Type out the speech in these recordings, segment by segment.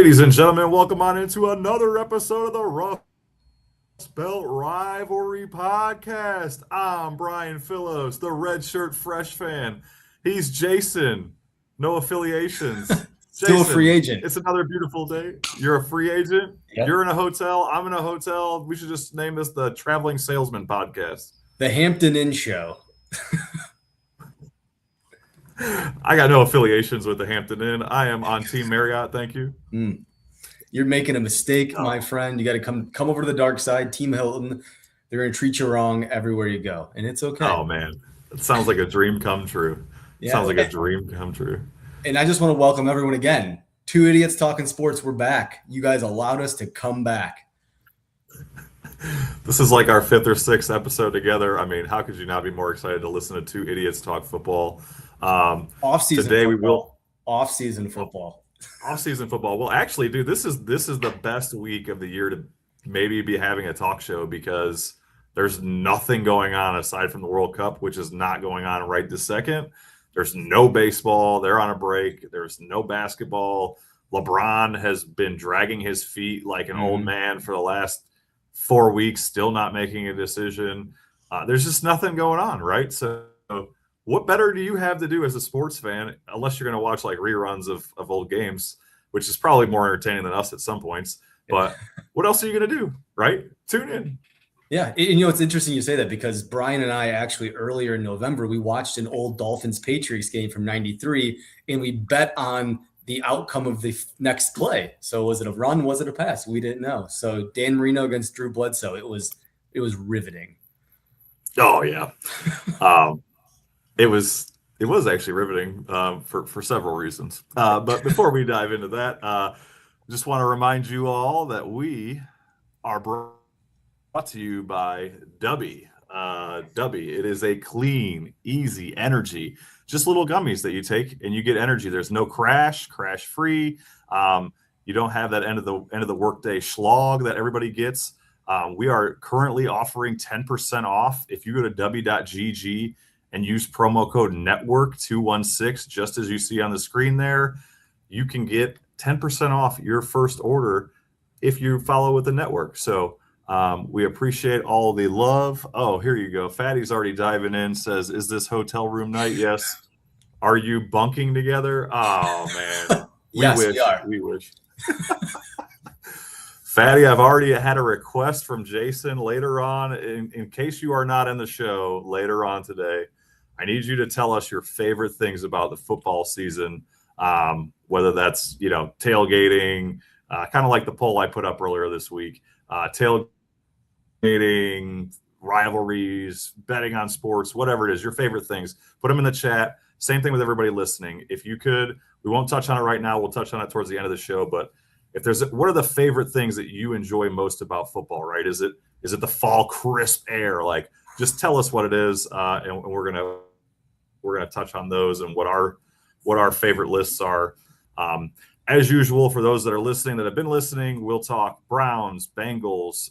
Ladies and gentlemen, welcome on into another episode of the Rust Belt Rivalry Podcast. I'm Brian Phillips, the Red Shirt Fresh fan. He's Jason, no affiliations. Still a Jason, free agent. it's another beautiful day. You're a free agent. Yep. You're in a hotel. I'm in a hotel. We should just name this the Traveling Salesman Podcast. The Hampton Inn Show. I got no affiliations with the Hampton Inn. I am on Team Marriott. Thank you. You're making a mistake, my friend. You got to come over to the dark side. Team Hilton. They're going to treat you wrong everywhere you go, and it's okay. Oh, man. It sounds like a dream come true. Yeah. Sounds like a dream come true. And I just want to welcome everyone again. Two Idiots Talking Sports. We're back. You guys allowed us to come back. This is like our fifth or sixth episode together. I mean, how could you not be more excited to listen to two idiots talk football? Off-season today football. we will off-season football. Off-season football. Well, actually, dude, this is the best week of the year to maybe be having a talk show because there's nothing going on aside from the World Cup, which is not going on right this second. There's no baseball. They're on a break. There's no basketball. LeBron has been dragging his feet like an old man for the last 4 weeks, still not making a decision. There's just nothing going on, right? So what better do you have to do as a sports fan, unless you're going to watch like reruns of old games, which is probably more entertaining than us at some points. But what else are you going to do, right? Tune in. Yeah, and you know, it's interesting you say that because Brian and I actually earlier in November, we watched an old Dolphins-Patriots game from 93, and we bet on the outcome of the next play. So was it a run? Was it a pass? We didn't know. So Dan Marino against Drew Bledsoe, it was riveting. Oh, yeah. It was actually riveting for several reasons. But before we dive into that, just want to remind you all that we are brought to you by Dubby. Dubby, it is a clean, easy energy. Just little gummies that you take and you get energy. There's no crash free. You don't have that end of the workday slog that everybody gets. We are currently offering 10% off if you go to w.gg and use promo code network216, just as you see on the screen there. You can get 10% off your first order if you follow with the network. So we appreciate all the love. Oh, here you go. Fatty's already diving in, says, is this hotel room night? Yes. Are you bunking together? Oh, man. Yes, we are. We wish. Fatty, I've already had a request from Jason later on. In case you are not in the show later on today, I need you to tell us your favorite things about the football season, whether that's, tailgating, kind of like the poll I put up earlier this week, tailgating, rivalries, betting on sports, whatever it is, your favorite things. Put them in the chat. Same thing with everybody listening. If you could, we won't touch on it right now. We'll touch on it towards the end of the show. But what are the favorite things that you enjoy most about football, right? Is it the fall crisp air? Like, just tell us what it is, and we're gonna touch on those and what our favorite lists are. As usual, for those that are listening, that have been listening, we'll talk Browns, Bengals,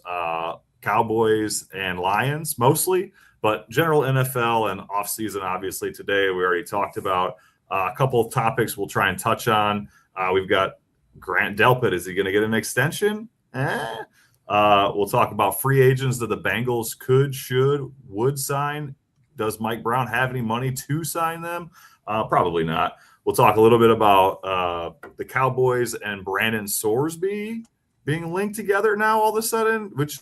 Cowboys, and Lions mostly, but general NFL and offseason, obviously, today we already talked about. A couple of topics we'll try and touch on. We've got Grant Delpit. Is he going to get an extension? We'll talk about free agents that the Bengals would sign. Does Mike Brown have any money to sign them? Probably not. We'll talk a little bit about the Cowboys and Brandon Sorsby being linked together now all of a sudden, which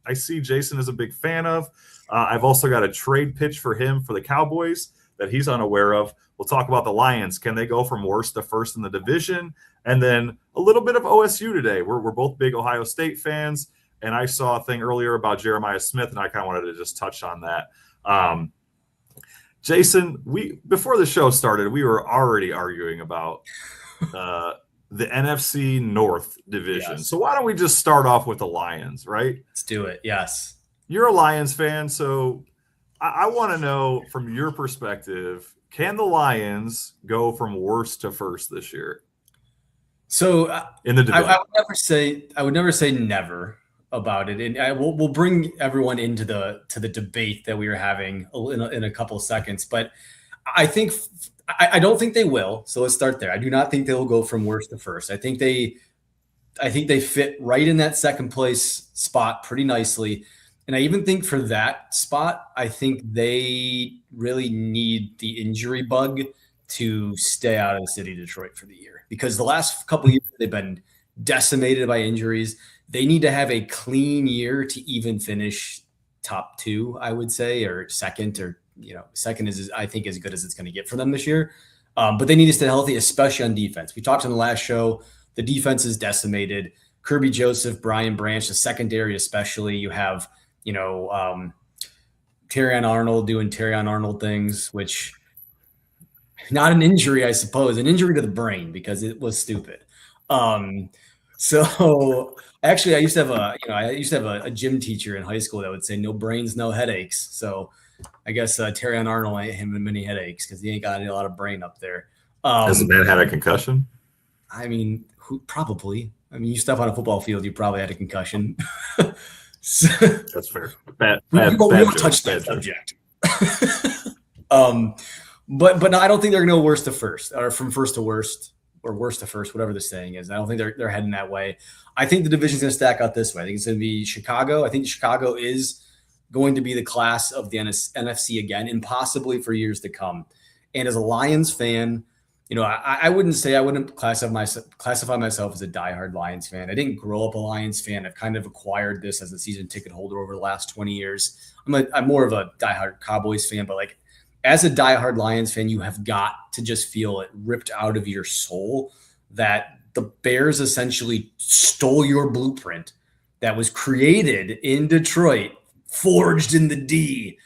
I see Jason is a big fan of. I've also got a trade pitch for him for the Cowboys that he's unaware of. We'll talk about the Lions. Can they go from worst to first in the division? And then a little bit of OSU today. We're both big Ohio State fans, and I saw a thing earlier about Jeremiah Smith, and I kind of wanted to just touch on that. Jason, before the show started, we were already arguing about the NFC North division. Yes. So why don't we just start off with the Lions, right? Let's do it. Yes. You're a Lions fan, so I want to know from your perspective, can the Lions go from worst to first this year? So in the division, I would never say never about it, and we'll bring everyone into the debate that we were having in a couple of seconds. But I don't think they will. So let's start there. I do not think they will go from worst to first. I think they fit right in that second place spot pretty nicely. And I even think for that spot, I think they really need the injury bug to stay out of the city of Detroit for the year, because the last couple of years they've been decimated by injuries. They need to have a clean year to even finish top two, I would say, or second, or second is I think as good as it's going to get for them this year. But they need to stay healthy, especially on defense. We talked on the last show, the defense is decimated. Kirby Joseph, Brian Branch, the secondary especially. You have Terrion Arnold doing Terrion Arnold things, which not an injury, I suppose, an injury to the brain because it was stupid. So actually, I used to have a gym teacher in high school that would say, "No brains, no headaches." So I guess Terrion Arnold ain't having many headaches because he ain't got a lot of brain up there. Has the man had a concussion? I mean, probably. I mean, you step on a football field, you probably had a concussion. So, that's fair. We won't touch that subject. But no, I don't think they're going to go worst to first, or from first to worst, or worst to first, whatever the saying is. I don't think they're heading that way. I think the division's going to stack out this way. I think it's going to be Chicago. I think Chicago is going to be the class of the NFC again, and possibly for years to come. And as a Lions fan, I wouldn't classify myself as a diehard Lions fan. I didn't grow up a Lions fan. I've kind of acquired this as a season ticket holder over the last 20 years. I'm more of a diehard Cowboys fan, but like as a diehard Lions fan, you have got to just feel it ripped out of your soul that the Bears essentially stole your blueprint that was created in Detroit, forged in the D,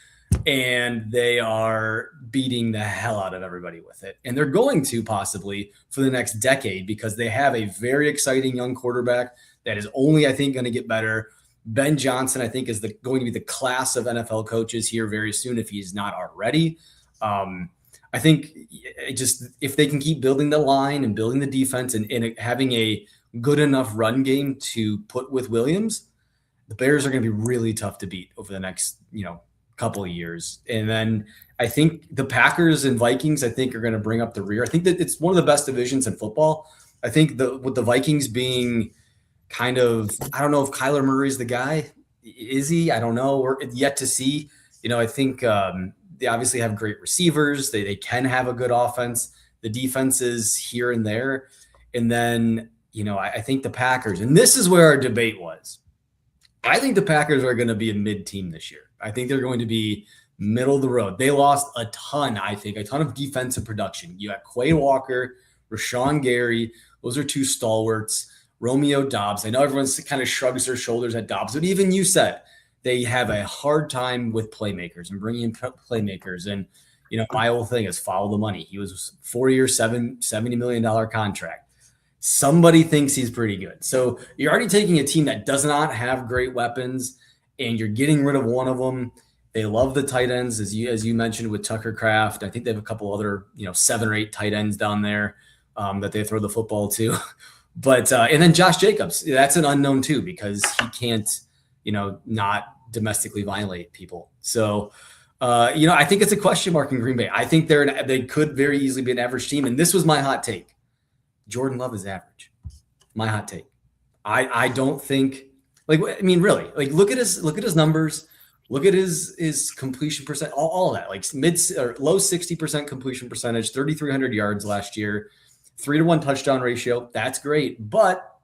and they are beating the hell out of everybody with it. And they're going to possibly for the next decade because they have a very exciting young quarterback that is only, I think, going to get better. Ben Johnson, I think, is going to be the class of NFL coaches here very soon if he's not already. I think if they can keep building the line and building the defense and having a good enough run game to put with Williams, the Bears are going to be really tough to beat over the next, couple of years. And then I think the Packers and Vikings, I think, are going to bring up the rear. I think that it's one of the best divisions in football. I think with the Vikings being kind of, I don't know if Kyler Murray's the guy. Is he? I don't know. We're yet to see. I think they obviously have great receivers. They can have a good offense. The defense is here and there. And then, I think the Packers, and this is where our debate was. I think the Packers are going to be a mid-team this year. I think they're going to be middle of the road. They lost a ton of defensive production. You got Quay Walker, Rashawn Gary. Those are two stalwarts. Romeo Doubs. I know everyone kind of shrugs their shoulders at Doubs, but even you said they have a hard time with playmakers and bringing in playmakers. And, my whole thing is follow the money. He was 4 years, $70 million contract. Somebody thinks he's pretty good. So you're already taking a team that does not have great weapons and you're getting rid of one of them. They love the tight ends, as you mentioned with Tucker Kraft. I think they have a couple other, 7 or 8 tight ends down there that they throw the football to. But and then Josh Jacobs, that's an unknown too, because he can't, not domestically violate people. So, I think it's a question mark in Green Bay. I think they could very easily be an average team. And this was my hot take. Jordan Love is average. My hot take. I don't think really, look at his numbers, look at his completion percent, all of that, like mid or low 60% completion percentage, 3,300 yards last year, 3-to-1 touchdown ratio. That's great. But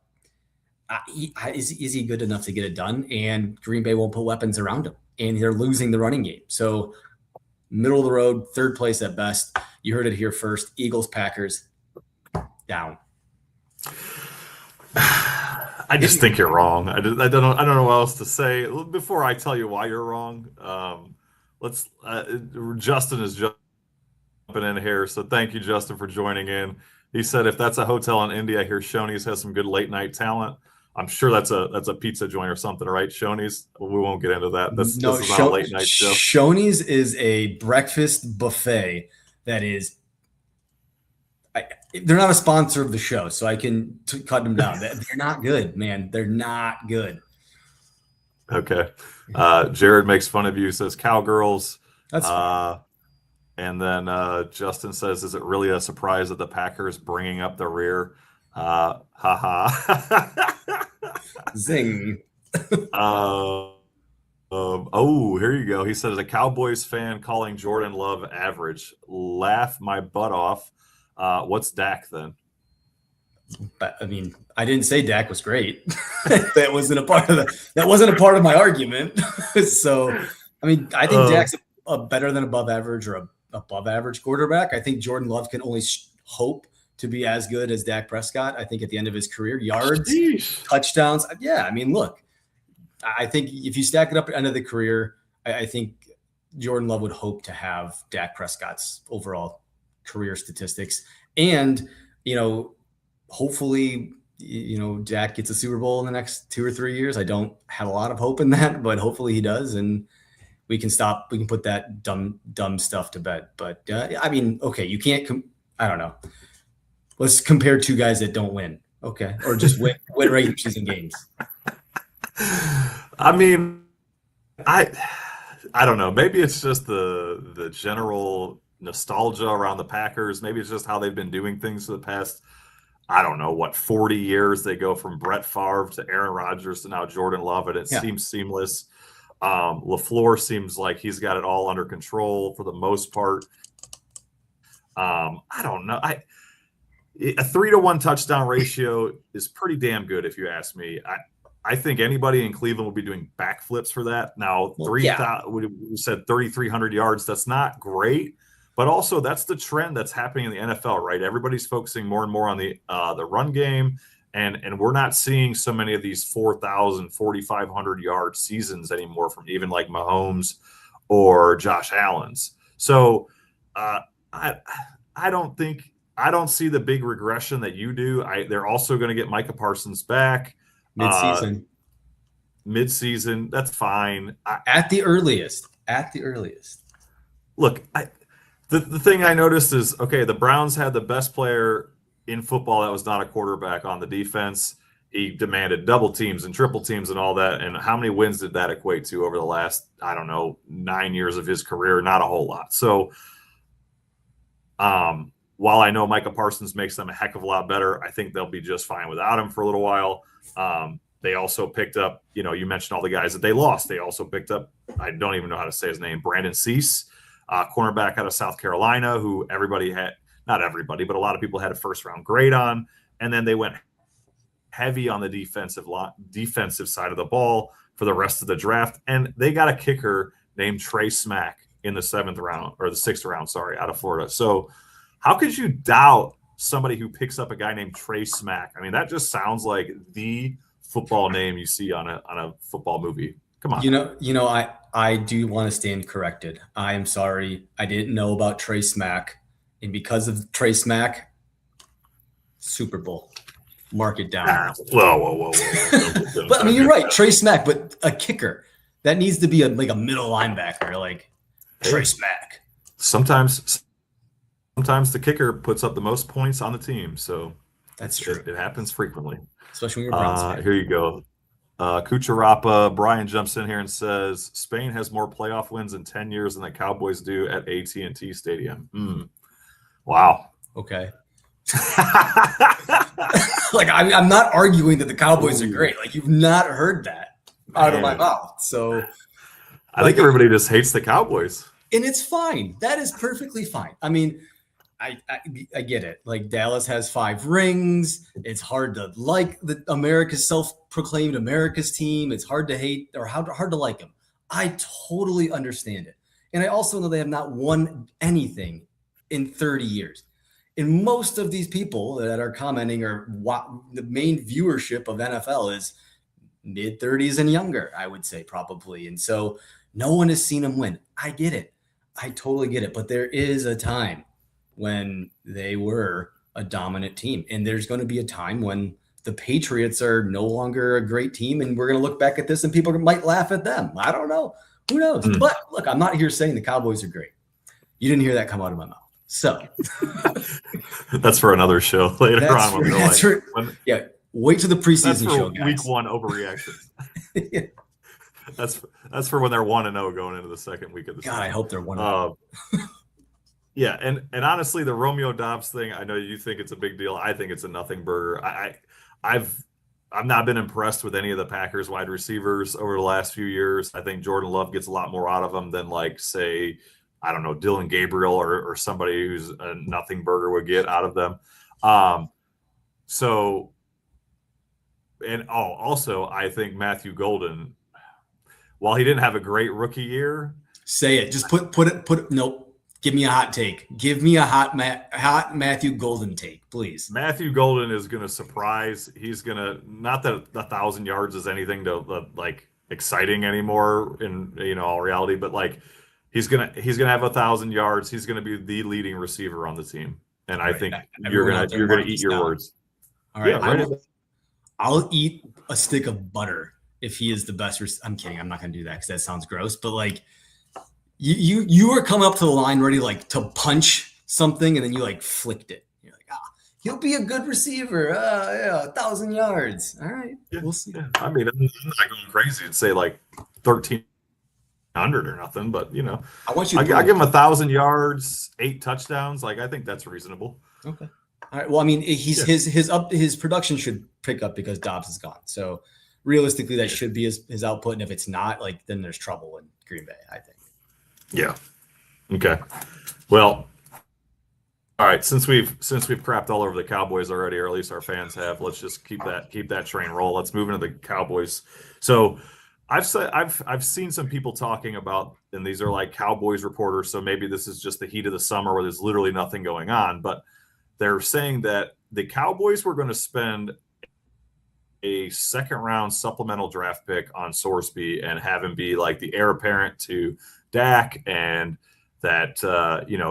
is he good enough to get it done? And Green Bay won't put weapons around him and they're losing the running game. So middle of the road, third place at best. You heard it here first. Eagles, Packers, down. I just think you're wrong. I don't know what else to say. Before I tell you why you're wrong, Justin is jumping in here. So thank you, Justin, for joining in. He said, if that's a hotel in India, I hear Shoney's has some good late night talent. I'm sure that's a pizza joint or something, right? Shoney's. Well, we won't get into that. This is not a late night show. Shoney's is a breakfast buffet that is. They're not a sponsor of the show, so I can cut them down. They're not good, man. They're not good. Okay. Jared makes fun of you, says cowgirls. That's fine. And then Justin says, "Is it really a surprise that the Packers bringing up the rear?" Ha ha. Zing. Oh, here you go. He said, as a Cowboys fan calling Jordan Love average, laugh my butt off. What's Dak then? But I mean, I didn't say Dak was great. That wasn't a part of my argument. So, I mean, I think Dak's a better than above average or a above average quarterback. I think Jordan Love can only hope to be as good as Dak Prescott. I think at the end of his career, yards, touchdowns. Yeah, I mean, look, I think if you stack it up at the end of the career, I think Jordan Love would hope to have Dak Prescott's overall career statistics. And, hopefully, Dak gets a Super Bowl in the next 2 or 3 years. I don't have a lot of hope in that, but hopefully he does. And we can put that dumb stuff to bed. But I mean, okay, you can't, I don't know. Let's compare two guys that don't win. Okay. Or just win regular season games. I mean, I don't know. Maybe it's just the general nostalgia around the Packers. Maybe it's just how they've been doing things for the past, 40 years. They go from Brett Favre to Aaron Rodgers to now Jordan Love, and it seems seamless. LaFleur seems like he's got it all under control for the most part. I don't know. A 3-to-1 touchdown ratio is pretty damn good, if you ask me. I think anybody in Cleveland will be doing backflips for that. Now, we said 3,300 yards. That's not great, but also that's the trend that's happening in the NFL, right? Everybody's focusing more and more on the run game, and we're not seeing so many of these 4,000, 4,500 yard seasons anymore from even like Mahomes or Josh Allen's. So I don't see the big regression that you do. They're also going to get Micah Parsons back. Mid-season, that's fine. At the earliest. Look, the thing I noticed is, okay, the Browns had the best player in football that was not a quarterback on the defense. He demanded double teams and triple teams and all that. And how many wins did that equate to over the last, 9 years of his career? Not a whole lot. So, while I know Micah Parsons makes them a heck of a lot better, I think they'll be just fine without him for a little while. They also picked up, you mentioned all the guys that they lost. They also picked up, I don't even know how to say his name, Brandon Cease, cornerback out of South Carolina, who everybody had, not everybody, but a lot of people had a first-round grade on. And then they went heavy on the defensive side of the ball for the rest of the draft. And they got a kicker named Trey Smack in the 6th round, out of Florida. So how could you doubt somebody who picks up a guy named Trey Smack? I mean, that just sounds like the football name you see on a football movie. Come on. I do want to stand corrected. I am sorry. I didn't know about Trey Smack. And because of Trey Smack, Super Bowl. Mark it down. Whoa. But I mean, you're right. Trey Smack, but a kicker. That needs to be a middle linebacker, like Trey Smack. Sometimes the kicker puts up the most points on the team. So that's true. It happens frequently. Especially when you're Browns fan. Here you go. Kucherapa, Brian jumps in here and says, Spain has more playoff wins in 10 years than the Cowboys do at AT&T Stadium. Wow. Okay. I'm not arguing that the Cowboys are great. Like, you've not heard that out of my mouth. So I think everybody just hates the Cowboys. And it's fine. That is perfectly fine. I mean, I get it. Like, Dallas has 5 rings. It's hard to like the America's self-proclaimed America's team. It's hard to hate or hard to like them. I totally understand it. And I also know they have not won anything in 30 years. And most of these people that are commenting the main viewership of NFL is mid-30s and younger, I would say, probably. And so no one has seen them win. I get it. I totally get it. But there is a time when they were a dominant team. And there's going to be a time when the Patriots are no longer a great team, and we're going to look back at this and people might laugh at them. I don't know. Who knows? But look, I'm not here saying the Cowboys are great. You didn't hear that come out of my mouth. So that's for another show later on. Wait till the preseason show, guys. Week 1 overreactions. Yeah. That's for when they're 1-0 going into the second week of the season. God, I hope they're 1-0. Yeah, and honestly, the Romeo Dobbs thing, I know you think it's a big deal. I think it's a nothing burger. I've not been impressed with any of the Packers wide receivers over the last few years. I think Jordan Love gets a lot more out of them than like say, I don't know, Dylan Gabriel or somebody who's a nothing burger would get out of them. So and also I think Matthew Golden, while he didn't have a great rookie year, say it. Just put it. Nope. Give me a hot take. Give me a hot Matthew Golden take, please. Matthew Golden is going to surprise. He's going to, not that 1,000 yards is anything to like exciting anymore in all reality, but like he's gonna have 1,000 yards. He's going to be the leading receiver on the team, and I think you're gonna eat your words. All right, yeah, I'll eat a stick of butter if he is the best. I'm kidding. I'm not going to do that because that sounds gross. But like. You were coming up to the line ready like to punch something, and then you like flicked it. You're like, he'll be a good receiver. Yeah, 1,000 yards. All right, yeah, we'll see. Yeah. I mean, I'm not going crazy and say like 1,300 or nothing, but I want you. I give him 1,000 yards, 8 touchdowns. Like I think that's reasonable. Okay. All right. Well, I mean, his production should pick up because Dobbs is gone. So realistically, that should be his output. And if it's not, like then there's trouble in Green Bay, I think. Yeah. Okay. Well, all right. Since we've crapped all over the Cowboys already, or at least our fans have, let's just keep that train roll. Let's move into the Cowboys. So I've seen some people talking about, and these are like Cowboys reporters, so maybe this is just the heat of the summer where there's literally nothing going on, but they're saying that the Cowboys were going to spend a second-round supplemental draft pick on Sorsby and have him be like the heir apparent to Dak, and that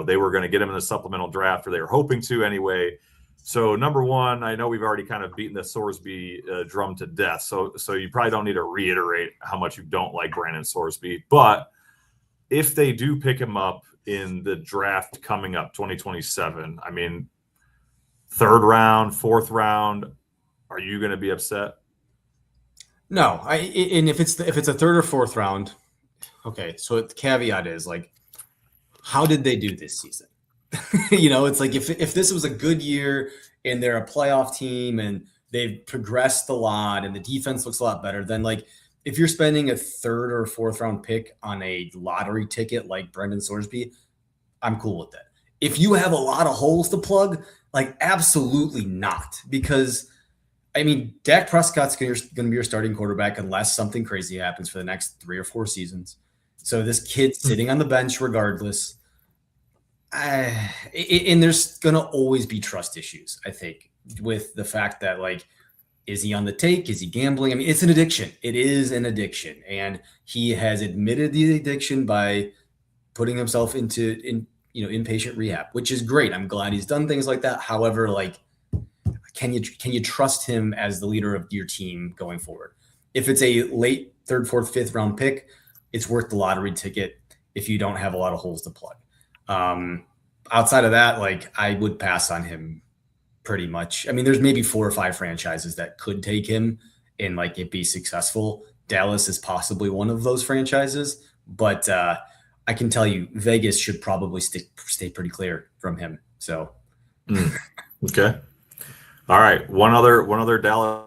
they were going to get him in the supplemental draft, or they were hoping to anyway. So number one, I know we've already kind of beaten the Sorsby drum to death, so you probably don't need to reiterate how much you don't like Brandon Sorsby. But if they do pick him up in the draft coming up 2027, I mean, 3rd round, 4th round, are you going to be upset? No, and if it's a 3rd or 4th round. Okay, so the caveat is like, how did they do this season? It's like if this was a good year and they're a playoff team and they've progressed a lot and the defense looks a lot better, then like if you're spending a 3rd or 4th round pick on a lottery ticket like Brendan Sorsby, I'm cool with that. If you have a lot of holes to plug, like absolutely not, because I mean, Dak Prescott's going to be your starting quarterback unless something crazy happens for the next 3 or 4 seasons. So this kid's sitting on the bench regardless. And there's going to always be trust issues, I think, with the fact that, like, is he on the take? Is he gambling? I mean, it's an addiction. It is an addiction. And he has admitted the addiction by putting himself into inpatient rehab, which is great. I'm glad he's done things like that. However, like, can you trust him as the leader of your team going forward? If it's a late 3rd, 4th, 5th round pick, it's worth the lottery ticket if you don't have a lot of holes to plug. Outside of that, like, I would pass on him pretty much. I mean, there's maybe 4 or 5 franchises that could take him and like it be successful. Dallas is possibly one of those franchises, but I can tell you Vegas should probably stay pretty clear from him. So, okay. All right. One other Dallas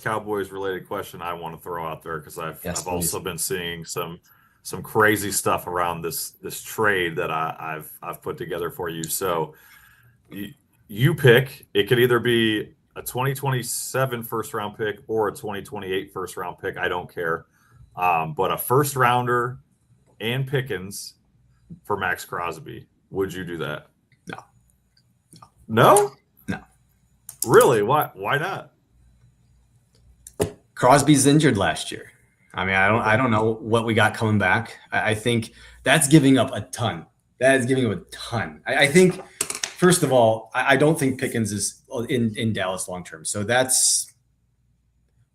Cowboys related question I want to throw out there, because I've also been seeing some crazy stuff around this trade that I've put together for you. So you pick. It could either be a 2027 first round pick or a 2028 first round pick. I don't care. But a first rounder and Pickens for Max Crosby. Would you do that? No. No? No. Really? Why not? Crosby's injured last year. I mean, I don't know what we got coming back. I think that's giving up a ton. That is giving up a ton. I think, first of all, I don't think Pickens is in Dallas long term. So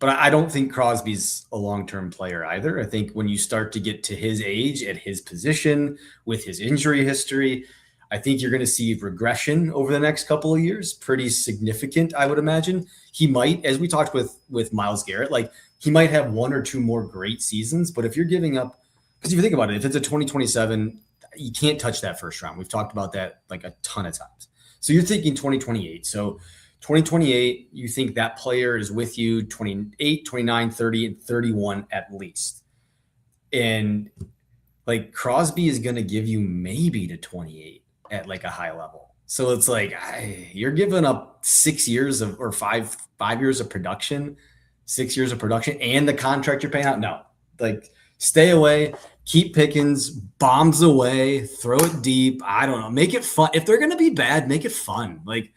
but I don't think Crosby's a long-term player either. I think when you start to get to his age, at his position, with his injury history, I think you're going to see regression over the next couple of years, pretty significant, I would imagine. He might, as we talked with Myles Garrett, like he might have 1 or 2 more great seasons. But if you're giving up, because if you think about it, if it's a 2027, you can't touch that first round. We've talked about that like a ton of times. So you're thinking 2028. So 2028, you think that player is with you 28, 29, 30, and 31 at least. And like Crosby is going to give you maybe to 28 at like a high level. So it's like you're giving up 6 years of or five years of production, 6 years of production, and the contract you're paying out. No, like stay away, keep Pickens, bombs away, throw it deep. I don't know, make it fun. If they're gonna be bad, make it fun. Like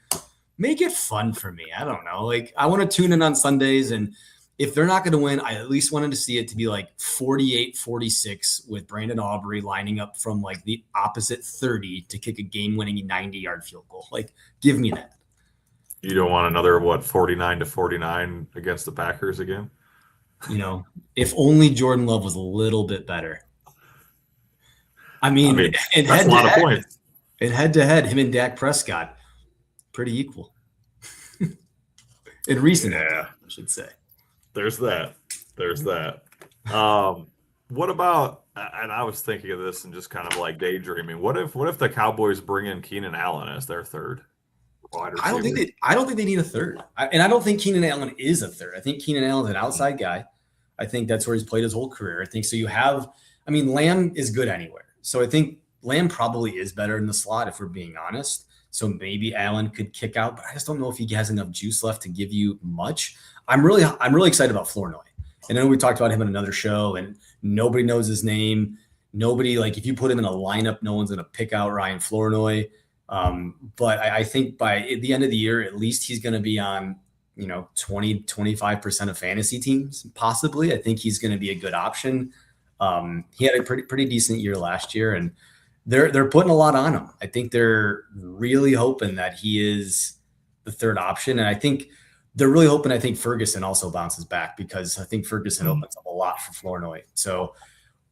make it fun for me. I don't know. Like I want to tune in on Sundays, and if they're not going to win, I at least wanted to see it to be like 48-46 with Brandon Aubrey lining up from like the opposite 30 to kick a game-winning 90-yard field goal. Like, give me that. You don't want another, 49-49 against the Packers again? You know, if only Jordan Love was a little bit better. I mean that's a lot of points. And head-to-head, him and Dak Prescott, pretty equal. In recent years, I should say. There's that. What about, and I was thinking of this and just kind of like daydreaming, what if the Cowboys bring in Keenan Allen as their third wide receiver? I don't think they need a third. And I don't think Keenan Allen is a third. I think Keenan Allen's an outside guy. I think that's where he's played his whole career. I think so. Lamb is good anywhere. So I think Lamb probably is better in the slot if we're being honest. So maybe Allen could kick out, but I just don't know if he has enough juice left to give you much. I'm really excited about Flournoy. And I know we talked about him in another show, and nobody knows his name. Nobody, like, if you put him in a lineup, no one's going to pick out Ryan Flournoy. But I think by the end of the year, at least he's going to be on, 20-25% of fantasy teams, possibly. I think he's going to be a good option. He had a pretty decent year last year, and they're putting a lot on him. I think they're really hoping that he is the third option. And I think they're really hoping, I think Ferguson also bounces back, because I think Ferguson opens up a lot for Flournoy. So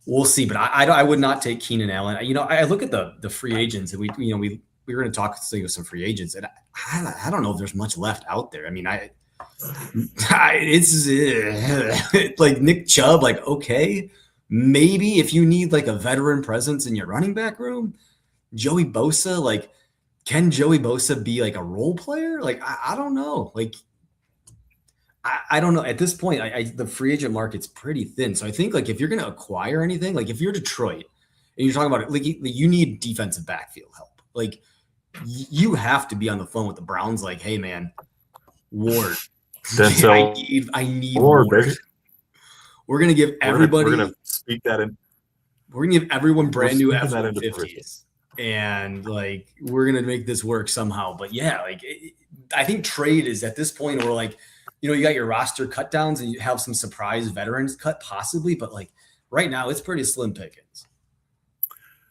we'll see. But I would not take Keenan Allen. I look at the free agents, and we were going to talk with some free agents, and I don't know if there's much left out there. I mean, it's like Nick Chubb, like, okay, maybe if you need like a veteran presence in your running back room, Joey Bosa, like, can Joey Bosa be like a role player? Like, I don't know. Like, I don't know. At this point, the free agent market's pretty thin. So I think, like, if you're going to acquire anything, like if you're Detroit and you're talking about it, like you need defensive backfield help. Like, you have to be on the phone with the Browns. Like, hey man, Ward, I need Ward. We're going to give everybody. We're going to speak that in. We're going to give everyone brand new F-150s. And like, we're going to make this work somehow. But yeah, like, I think trade is at this point where, like, you got your roster cut downs and you have some surprise veterans cut possibly, but like right now it's pretty slim pickings.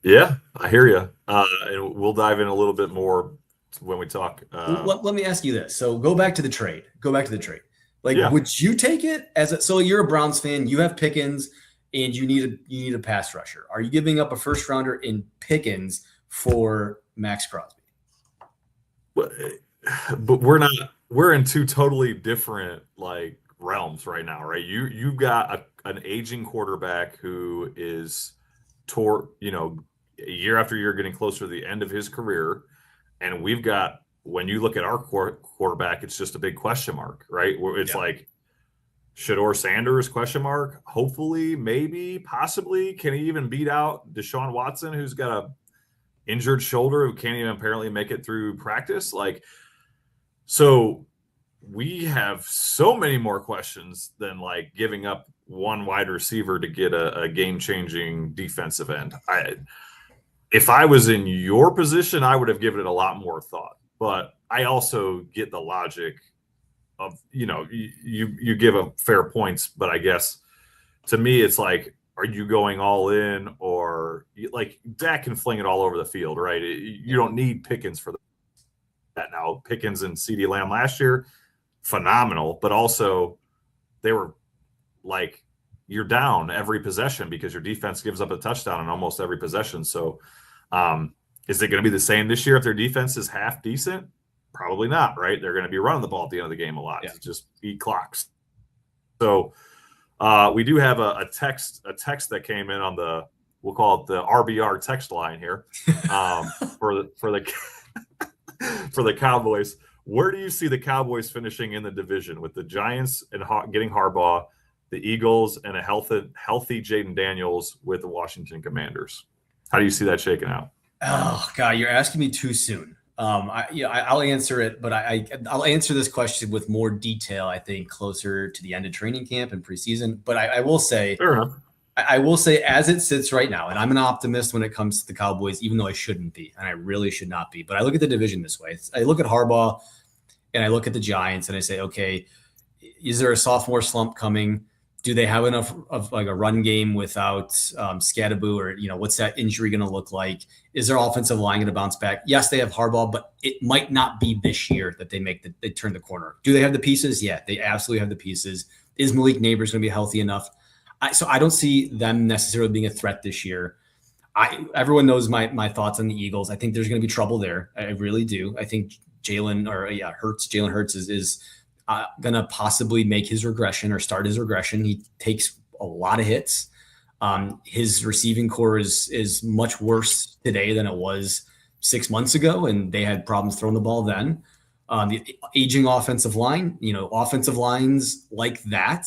Yeah, I hear you. And we'll dive in a little bit more when we talk. Let me ask you this. So go back to the trade. Like, would you take it so you're a Browns fan, you have Pickens and you need a pass rusher. Are you giving up a first rounder in Pickens for Max Crosby? But we're in two totally different like realms right now, right? You've got an aging quarterback who is year after year getting closer to the end of his career. And we've got, when you look at our quarterback, it's just a big question mark, right? It's like, Shedeur Sanders, question mark, hopefully, maybe, possibly. Can he even beat out Deshaun Watson, who's got a injured shoulder, who can't even apparently make it through practice? Like, so we have so many more questions than like giving up one wide receiver to get a game-changing defensive end. If I was in your position, I would have given it a lot more thought. But I also get the logic of, you give a fair points, but I guess to me it's like, are you going all in, or like Dak can fling it all over the field, right? You don't need Pickens for that now. Pickens and CeeDee Lamb last year, phenomenal, but also they were like, you're down every possession because your defense gives up a touchdown in almost every possession. So is it going to be the same this year if their defense is half decent? Probably not, right? They're going to be running the ball at the end of the game a lot to just eat clocks. So we do have a text that came in on the we'll call it the RBR text line here, for the for the Cowboys. Where do you see the Cowboys finishing in the division with the Giants and getting Harbaugh, the Eagles, and a healthy Jaden Daniels with the Washington Commanders? How do you see that shaking out? Oh God, you're asking me too soon. I'll answer it, but I'll answer this question with more detail, I think, closer to the end of training camp and preseason. But I will say, Fair enough. I will say, as it sits right now, and I'm an optimist when it comes to the Cowboys, even though I shouldn't be, and I really should not be. But I look at the division this way. I look at Harbaugh and I look at the Giants and I say, okay, is there a sophomore slump coming? Do they have enough of like a run game without Scadaboo, or what's that injury going to look like? Is their offensive line going to bounce back? Yes, they have Harbaugh, but it might not be this year that they turn the corner. Do they have the pieces? Yeah, they absolutely have the pieces. Is Malik Neighbors going to be healthy enough? So I don't see them necessarily being a threat this year. Everyone knows my thoughts on the Eagles. I think there's going to be trouble there. I really do. I think Jalen Hurts is going to possibly make his regression or start his regression. He takes a lot of hits. His receiving core is much worse today than it was 6 months ago, and they had problems throwing the ball then. The aging offensive line, offensive lines like that,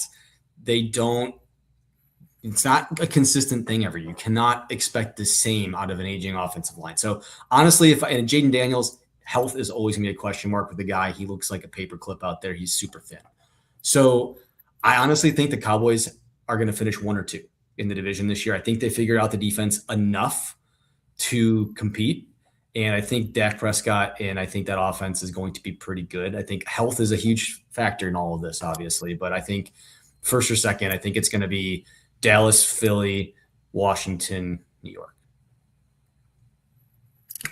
it's not a consistent thing ever. You cannot expect the same out of an aging offensive line. So honestly, and Jaden Daniels, health is always going to be a question mark with the guy. He looks like a paperclip out there. He's super thin. So I honestly think the Cowboys are going to finish 1 or 2 in the division this year. I think they figured out the defense enough to compete. And I think Dak Prescott and I think that offense is going to be pretty good. I think health is a huge factor in all of this, obviously. But I think first or second, I think it's going to be Dallas, Philly, Washington, New York.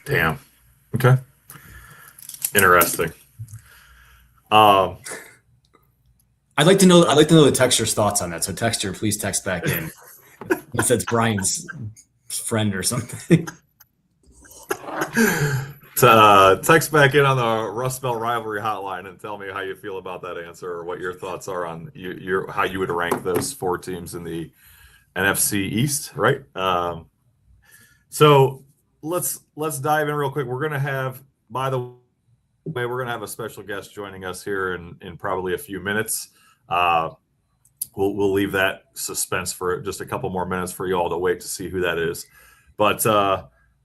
Damn. Okay. Interesting. I'd like to know the texter's thoughts on that. So texter, please text back in. If that's Brian's friend or something. Text back in on the Rust Belt Rivalry hotline and tell me how you feel about that answer, or what your thoughts are on how you would rank those 4 teams in the NFC East, right? So let's dive in real quick. We're gonna have, by the way, we're gonna have a special guest joining us here in probably a few minutes. We'll leave that suspense for just a couple more minutes for you all to wait to see who that is. But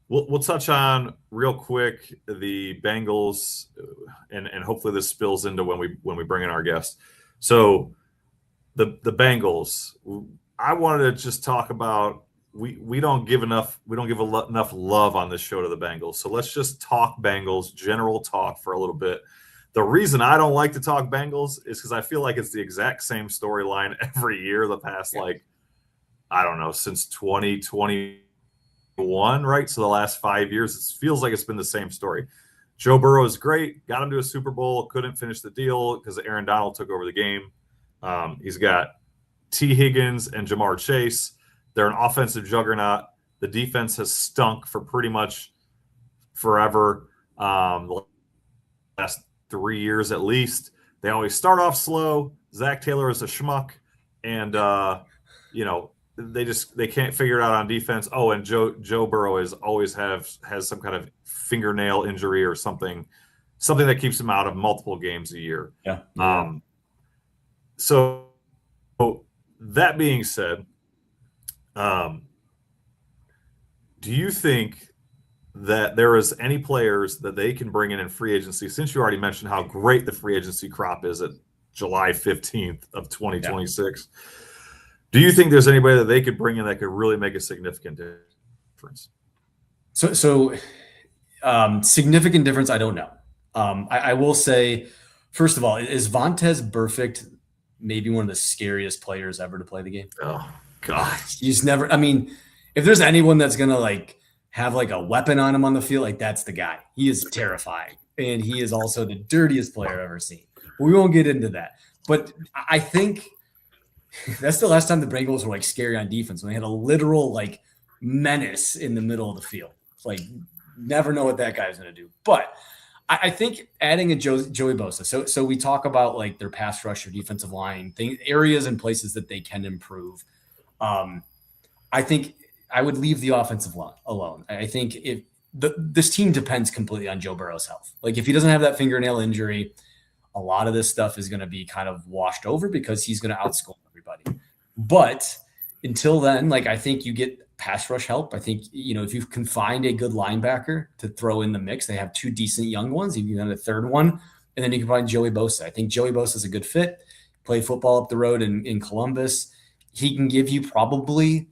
we'll touch on real quick the Bengals, and hopefully this spills into when we bring in our guest. So the Bengals, I wanted to just talk about, we don't give enough love on this show to the Bengals. So let's just talk Bengals, general talk for a little bit. The reason I don't like to talk Bengals is because I feel like it's the exact same storyline every year the past, since 2021, right? So the last 5 years, it feels like it's been the same story. Joe Burrow is great, got him to a Super Bowl, couldn't finish the deal because Aaron Donald took over the game. He's got T. Higgins and Jamar Chase. They're an offensive juggernaut. The defense has stunk for pretty much forever. The last 3 years at least. They always start off slow. Zach Taylor is a schmuck, and they can't figure it out on defense. Oh, and Joe Burrow has some kind of fingernail injury or something that keeps him out of multiple games a year. Yeah. So that being said, do you think that there is any players that they can bring in free agency, since you already mentioned how great the free agency crop is at July 15th of 2026? Yeah. Do you think there's anybody that they could bring in that could really make a significant difference? So significant difference, I don't know. I will say, first of all, is Vontaze Burfict maybe one of the scariest players ever to play the game? Oh, God. He's never – I mean, if there's anyone that's going to, have a weapon on him on the field, that's the guy. He is terrifying. And he is also the dirtiest player I've ever seen. But we won't get into that. But I think that's the last time the Bengals were scary on defense, when they had a literal menace in the middle of the field. Never know what that guy's going to do. But I think adding a Joey Bosa. So we talk about their pass rush or defensive line, areas and places that they can improve. I think I would leave the offensive line alone. I think if this team depends completely on Joe Burrow's health. Like if he doesn't have that fingernail injury, a lot of this stuff is going to be kind of washed over because he's going to outscore everybody. But until then, like I think you get pass rush help. I think, if you can find a good linebacker to throw in the mix, they have two decent young ones. You can have a third one, and then you can find Joey Bosa. I think Joey Bosa is a good fit. Played football up the road in Columbus. He can give you probably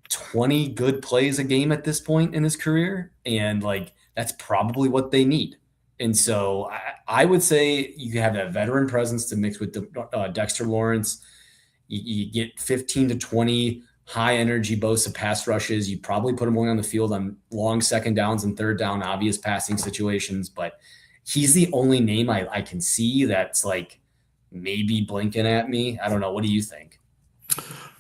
20 good plays a game at this point in his career. And like, that's probably what they need. And so I would say you have that veteran presence to mix with Dexter Lawrence. You get 15 to 20 high energy Bosa pass rushes. You probably put him only on the field on long second downs and third down, obvious passing situations. But he's the only name I can see that's like maybe blinking at me. I don't know. What do you think?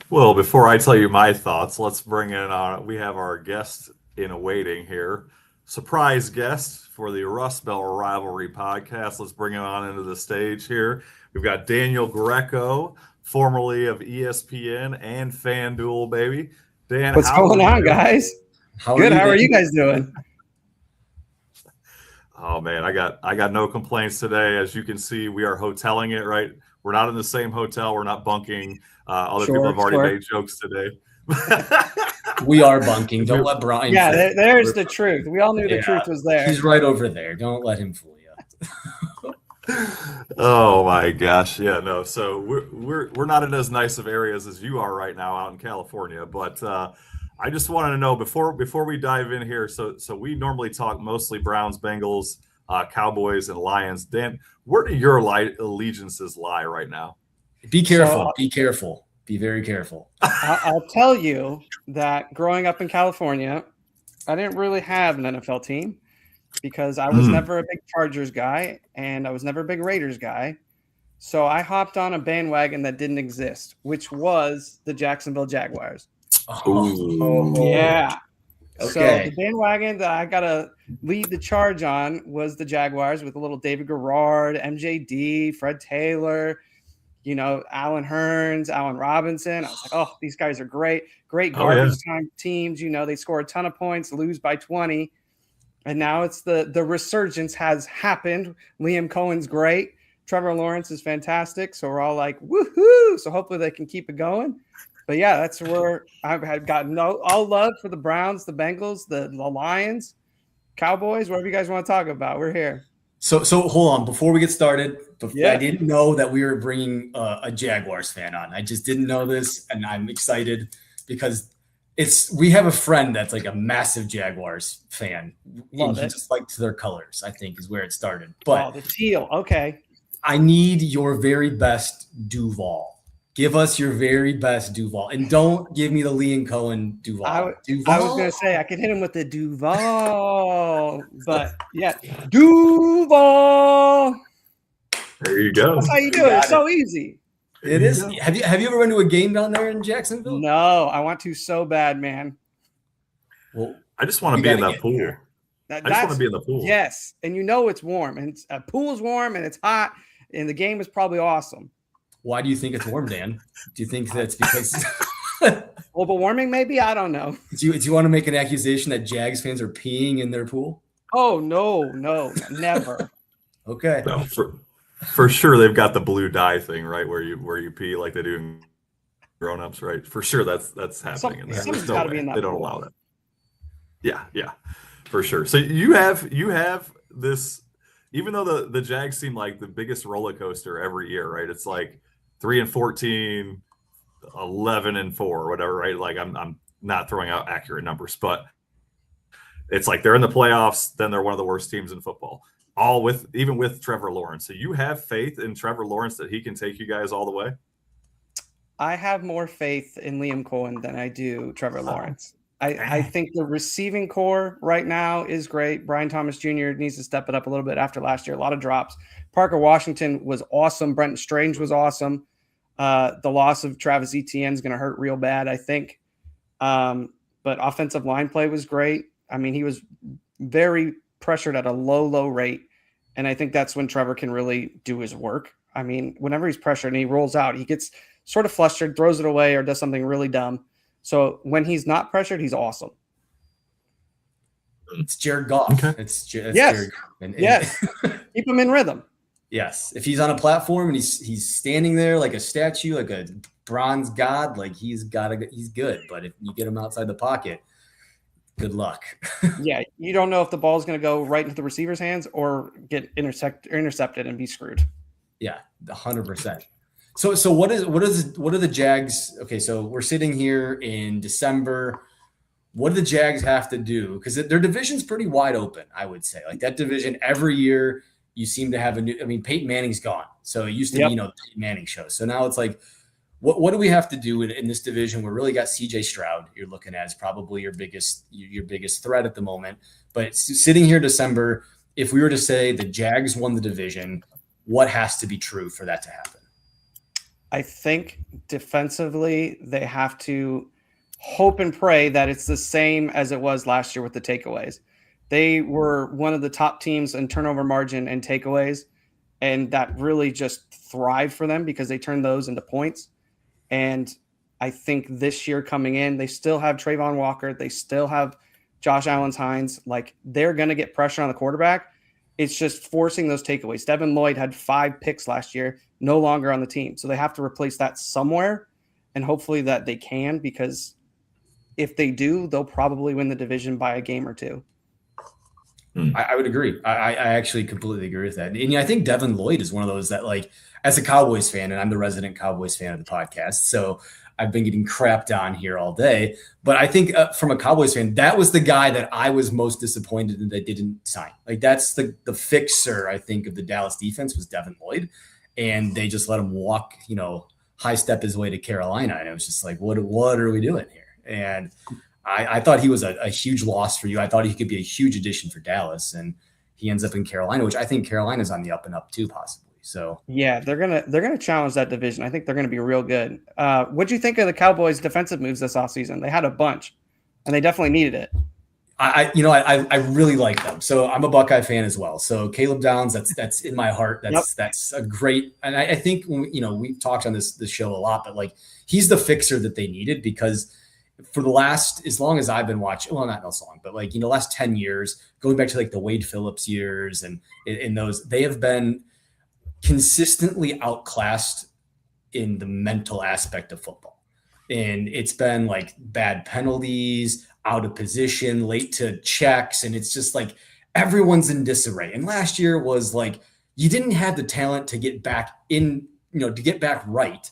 Well, before I tell you my thoughts, let's bring in we have our guest in waiting here. Surprise guest for the Rust Belt Rivalry podcast. Let's bring him on into the stage here. We've got Daniel Greco, formerly of ESPN and FanDuel, baby. Dan, what's going on, guys? Good. How are you guys doing? Oh man, I got no complaints today. As you can see, we are hoteling it, right? We're not in the same hotel. We're not bunking. Other people have already made jokes today. We are bunking. Don't let Brian. Yeah, there's the truth. We all knew the truth was there. He's right over there. Don't let him fool you. Oh my gosh, yeah, no. So we're not in as nice of areas as you are right now out in California, but I just wanted to know before we dive in here. So we normally talk mostly Browns, Bengals, Cowboys, and Lions. Dan, where do your allegiances lie right now? Be careful. Be careful. Be very careful. I'll tell you that growing up in California, I didn't really have an NFL team because I was never a big Chargers guy and I was never a big Raiders guy. So I hopped on a bandwagon that didn't exist, which was the Jacksonville Jaguars. Oh. Yeah. Okay. So the bandwagon that I got to lead the charge on was the Jaguars with a little David Garrard, MJD, Fred Taylor, Alan Hearns, Allen Robinson. I was like, oh, these guys are great. Great garbage time teams. They score a ton of points, lose by 20. And now it's the resurgence has happened. Liam Cohen's great. Trevor Lawrence is fantastic. So we're all like, woohoo. So hopefully they can keep it going. But yeah, that's where I've had gotten all love for the Browns, the Bengals, the Lions, Cowboys, whatever you guys want to talk about. We're here. So hold on. Before we get started, I didn't know that we were bringing a Jaguars fan on. I just didn't know this, and I'm excited because we have a friend that's like a massive Jaguars fan. He just likes their colors, I think, is where it started. But the teal. Okay. I need your very best Duval. Give us your very best Duval. And don't give me the Liam Cohen Duval. Duval? I was going to say, I could hit him with the Duval. But, yeah, Duval. There you go. That's how you do it. It's so easy. It is. Have you ever been to a game down there in Jacksonville? No, I want to so bad, man. Well, I just want to be in that pool. I just want to be in the pool. Yes, and it's warm. And a pool is warm, and it's hot, and the game is probably awesome. Why do you think it's warm, Dan? Do you think that's because global warming? Maybe, I don't know. Do you want to make an accusation that Jags fans are peeing in their pool? Oh no, never. Okay. No, for sure they've got the blue dye thing, right? Where you pee like they do in grown-ups, right? For sure that's happening in there. There's no way. They don't allow that. Yeah, for sure. So you have this, even though the Jags seem like the biggest roller coaster every year, right? It's like 3-14, 11-4, or whatever, right? Like I'm not throwing out accurate numbers, but it's like they're in the playoffs, then they're one of the worst teams in football. Even with Trevor Lawrence. So you have faith in Trevor Lawrence that he can take you guys all the way? I have more faith in Liam Cohen than I do Trevor Lawrence. I think the receiving core right now is great. Brian Thomas Jr. needs to step it up a little bit after last year. A lot of drops. Parker Washington was awesome. Brenton Strange was awesome. The loss of Travis Etienne is going to hurt real bad, I think. But offensive line play was great. I mean, he was very pressured at a low rate. And I think that's when Trevor can really do his work. I mean, whenever he's pressured and he rolls out, he gets sort of flustered, throws it away, or does something really dumb. So when he's not pressured, he's awesome. It's Jared Goff. Okay. It's Yes. Jared Goff. Yes. Keep him in rhythm. Yes. If he's on a platform and he's standing there like a statue, like a bronze god, like he's good. But if you get him outside the pocket, good luck. Yeah, you don't know if the ball is going to go right into the receiver's hands or get intercepted and be screwed. Yeah, 100%. So what are the Jags? Okay, so we're sitting here in December. What do the Jags have to do? Because their division's pretty wide open, I would say. Like that division, every year you seem to have a new. I mean, Peyton Manning's gone, so it used to be the Peyton Manning show. So now it's like, what do we have to do in this division? We really got C.J. Stroud. You're looking at as probably your biggest threat at the moment. But sitting here December, if we were to say the Jags won the division, what has to be true for that to happen? I think defensively they have to hope and pray that it's the same as it was last year with the takeaways. They were one of the top teams in turnover margin and takeaways, and that really just thrived for them because they turned those into points. And I think this year coming in, they still have Trayvon Walker. They still have Josh Allen-Hines. Like, they're going to get pressure on the quarterback. It's just forcing those takeaways. Devin Lloyd had 5 picks last year, no longer on the team. So they have to replace that somewhere, and hopefully that they can, because if they do, they'll probably win the division by a game or two. I would agree. I actually completely agree with that. And I think Devin Lloyd is one of those that, like, as a Cowboys fan, and I'm the resident Cowboys fan of the podcast, so I've been getting crapped on here all day. But I think from a Cowboys fan, that was the guy that I was most disappointed in that didn't sign. Like, that's the fixer, I think, of the Dallas defense was Devin Lloyd. And they just let him walk, high step his way to Carolina. And it was just like, what are we doing here? And I thought he was a huge loss for you. I thought he could be a huge addition for Dallas, and he ends up in Carolina, which I think Carolina's on the up and up too, possibly. So yeah, they're gonna challenge that division. I think they're gonna be real good. What do you think of the Cowboys' defensive moves this offseason? They had a bunch, and they definitely needed it. I really like them. So I'm a Buckeye fan as well. So Caleb Downs, that's in my heart. That's a great, and I think we've talked on this show a lot, but like he's the fixer that they needed, because for the last, as long as I've been watching, well, not so long, but like, last 10 years, going back to like the Wade Phillips years and in those, they have been consistently outclassed in the mental aspect of football. And it's been like bad penalties, out of position, late to checks. And it's just like everyone's in disarray. And last year was like, you didn't have the talent to get back in, to get back right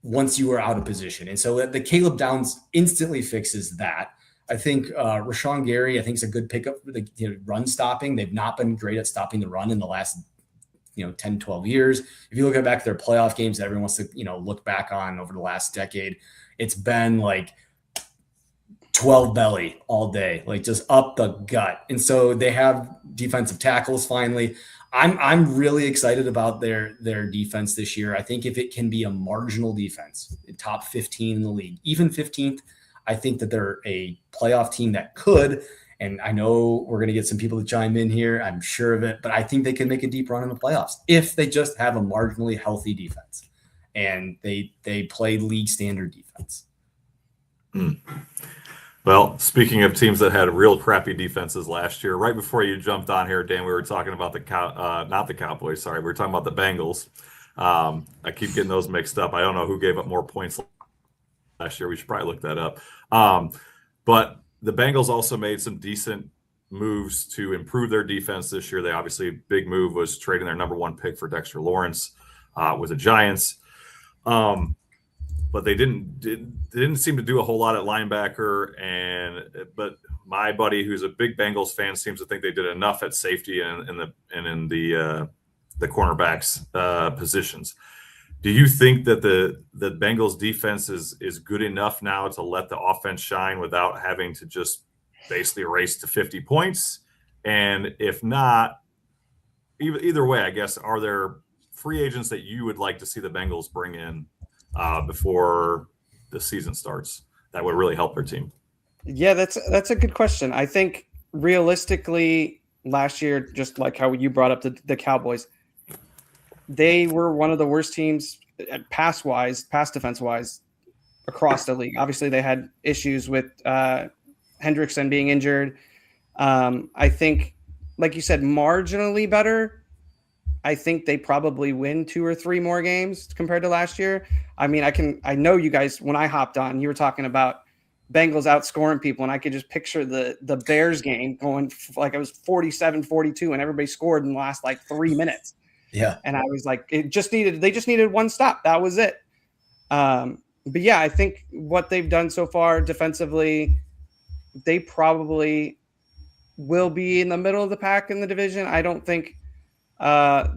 once you were out of position. And so the Caleb Downs instantly fixes that. I think Rashawn Gary, I think, is a good pickup for the run stopping. They've not been great at stopping the run in the last 10, 12 years. If you look back at their playoff games that everyone wants to look back on over the last decade, it's been like 12 belly all day, like just up the gut. And so they have defensive tackles finally. I'm really excited about their defense this year. I think if it can be a marginal defense, top 15 in the league, even 15th, I think that they're a playoff team that could. And I know we're going to get some people to chime in here, I'm sure of it, but I think they can make a deep run in the playoffs if they just have a marginally healthy defense and they play league standard defense. Well, speaking of teams that had real crappy defenses last year, right before you jumped on here, Dan, we were talking about not the Cowboys, sorry. We were talking about the Bengals. I keep getting those mixed up. I don't know who gave up more points last year. We should probably look that up. But the Bengals also made some decent moves to improve their defense this year. They obviously, big move was trading their number 1 pick for Dexter Lawrence with the Giants. But they didn't seem to do a whole lot at linebacker, but my buddy, who's a big Bengals fan, seems to think they did enough at safety and in the cornerbacks positions. Do you think that the Bengals defense is good enough now to let the offense shine without having to just basically race to 50 points? And if not, either way, I guess, are there free agents that you would like to see the Bengals bring in before the season starts that would really help their team? Yeah, that's a good question. I think realistically, last year, just like how you brought up the Cowboys, they were one of the worst teams pass defense wise across the league. Obviously, they had issues with Hendrickson being injured. I think, like you said, marginally better. I think they probably win 2 or 3 more games compared to last year. I mean, I know you guys, when I hopped on, you were talking about Bengals outscoring people, and I could just picture the Bears game going like it was 47-42 and everybody scored in the last like 3 minutes. Yeah. And I was like, they just needed one stop. That was it. But yeah, I think what they've done so far defensively, they probably will be in the middle of the pack in the division. I don't think, I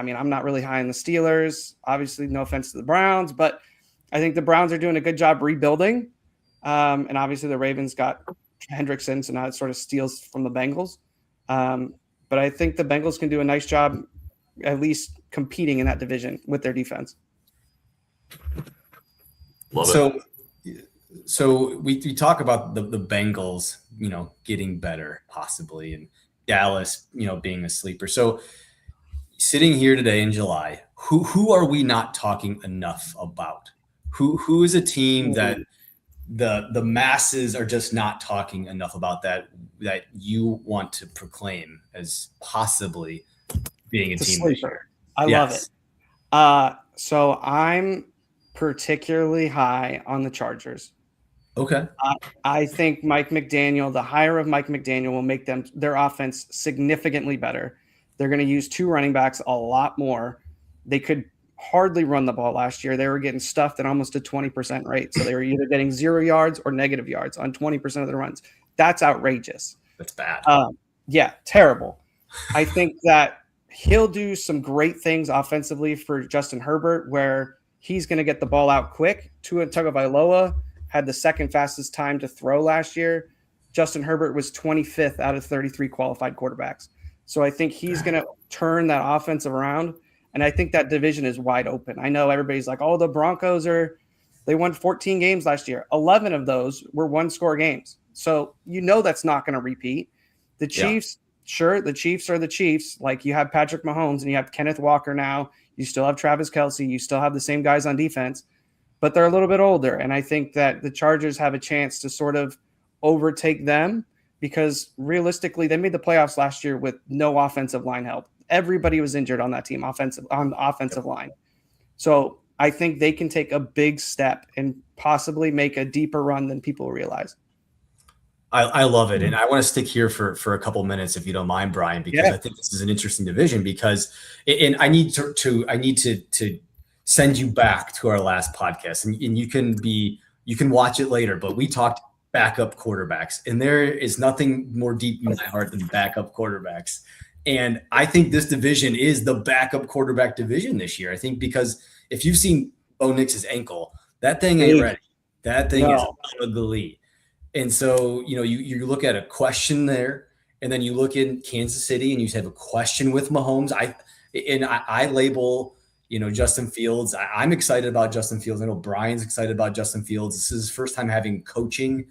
mean, I'm not really high on the Steelers, obviously, no offense to the Browns, but I think the Browns are doing a good job rebuilding. And obviously the Ravens got Hendrickson, so now it sort of steals from the Bengals. But I think the Bengals can do a nice job at least competing in that division with their defense. So we talk about the Bengals, getting better possibly, and Dallas, being a sleeper. So sitting here today in July, who are we not talking enough about? Who is a team that the masses are just not talking enough about that you want to proclaim as possibly being a team sleeper? I love it. So I'm particularly high on the Chargers. Okay. I think Mike McDaniel, the hire of Mike McDaniel, will make their offense significantly better. They're going to use 2 running backs a lot more. They could hardly run the ball last year. They were getting stuffed at almost a 20% rate. So they were either getting 0 yards or negative yards on 20% of the runs. That's outrageous. That's bad. Yeah, terrible. I think that he'll do some great things offensively for Justin Herbert, where he's going to get the ball out quick. Tua Tagovailoa had the second fastest time to throw last year. Justin Herbert was 25th out of 33 qualified quarterbacks. So I think he's going to turn that offense around. And I think that division is wide open. I know everybody's like, oh, the Broncos they won 14 games last year. 11 of those were 1-score games. So that's not going to repeat. The Chiefs, sure, the Chiefs are the Chiefs. Like, you have Patrick Mahomes and you have Kenneth Walker now. You still have Travis Kelce. You still have the same guys on defense, but they're a little bit older. And I think that the Chargers have a chance to sort of overtake them, because realistically, they made the playoffs last year with no offensive line help. Everybody was injured on that team on the offensive line. So I think they can take a big step and possibly make a deeper run than people realize. I love it. And I want to stick here for a couple minutes, if you don't mind, Brian, because I think this is an interesting division, and I need to send you back to our last podcast, and you can watch it later, but we talked backup quarterbacks, and there is nothing more deep in my heart than backup quarterbacks. And I think this division is the backup quarterback division this year. I think because if you've seen Bo Nix's ankle, that thing ain't ready. That thing is ugly. And so, you look at a question there, and then you look in Kansas City and you have a question with Mahomes. I label, Justin Fields. I'm excited about Justin Fields. I know Brian's excited about Justin Fields. This is his first time having coaching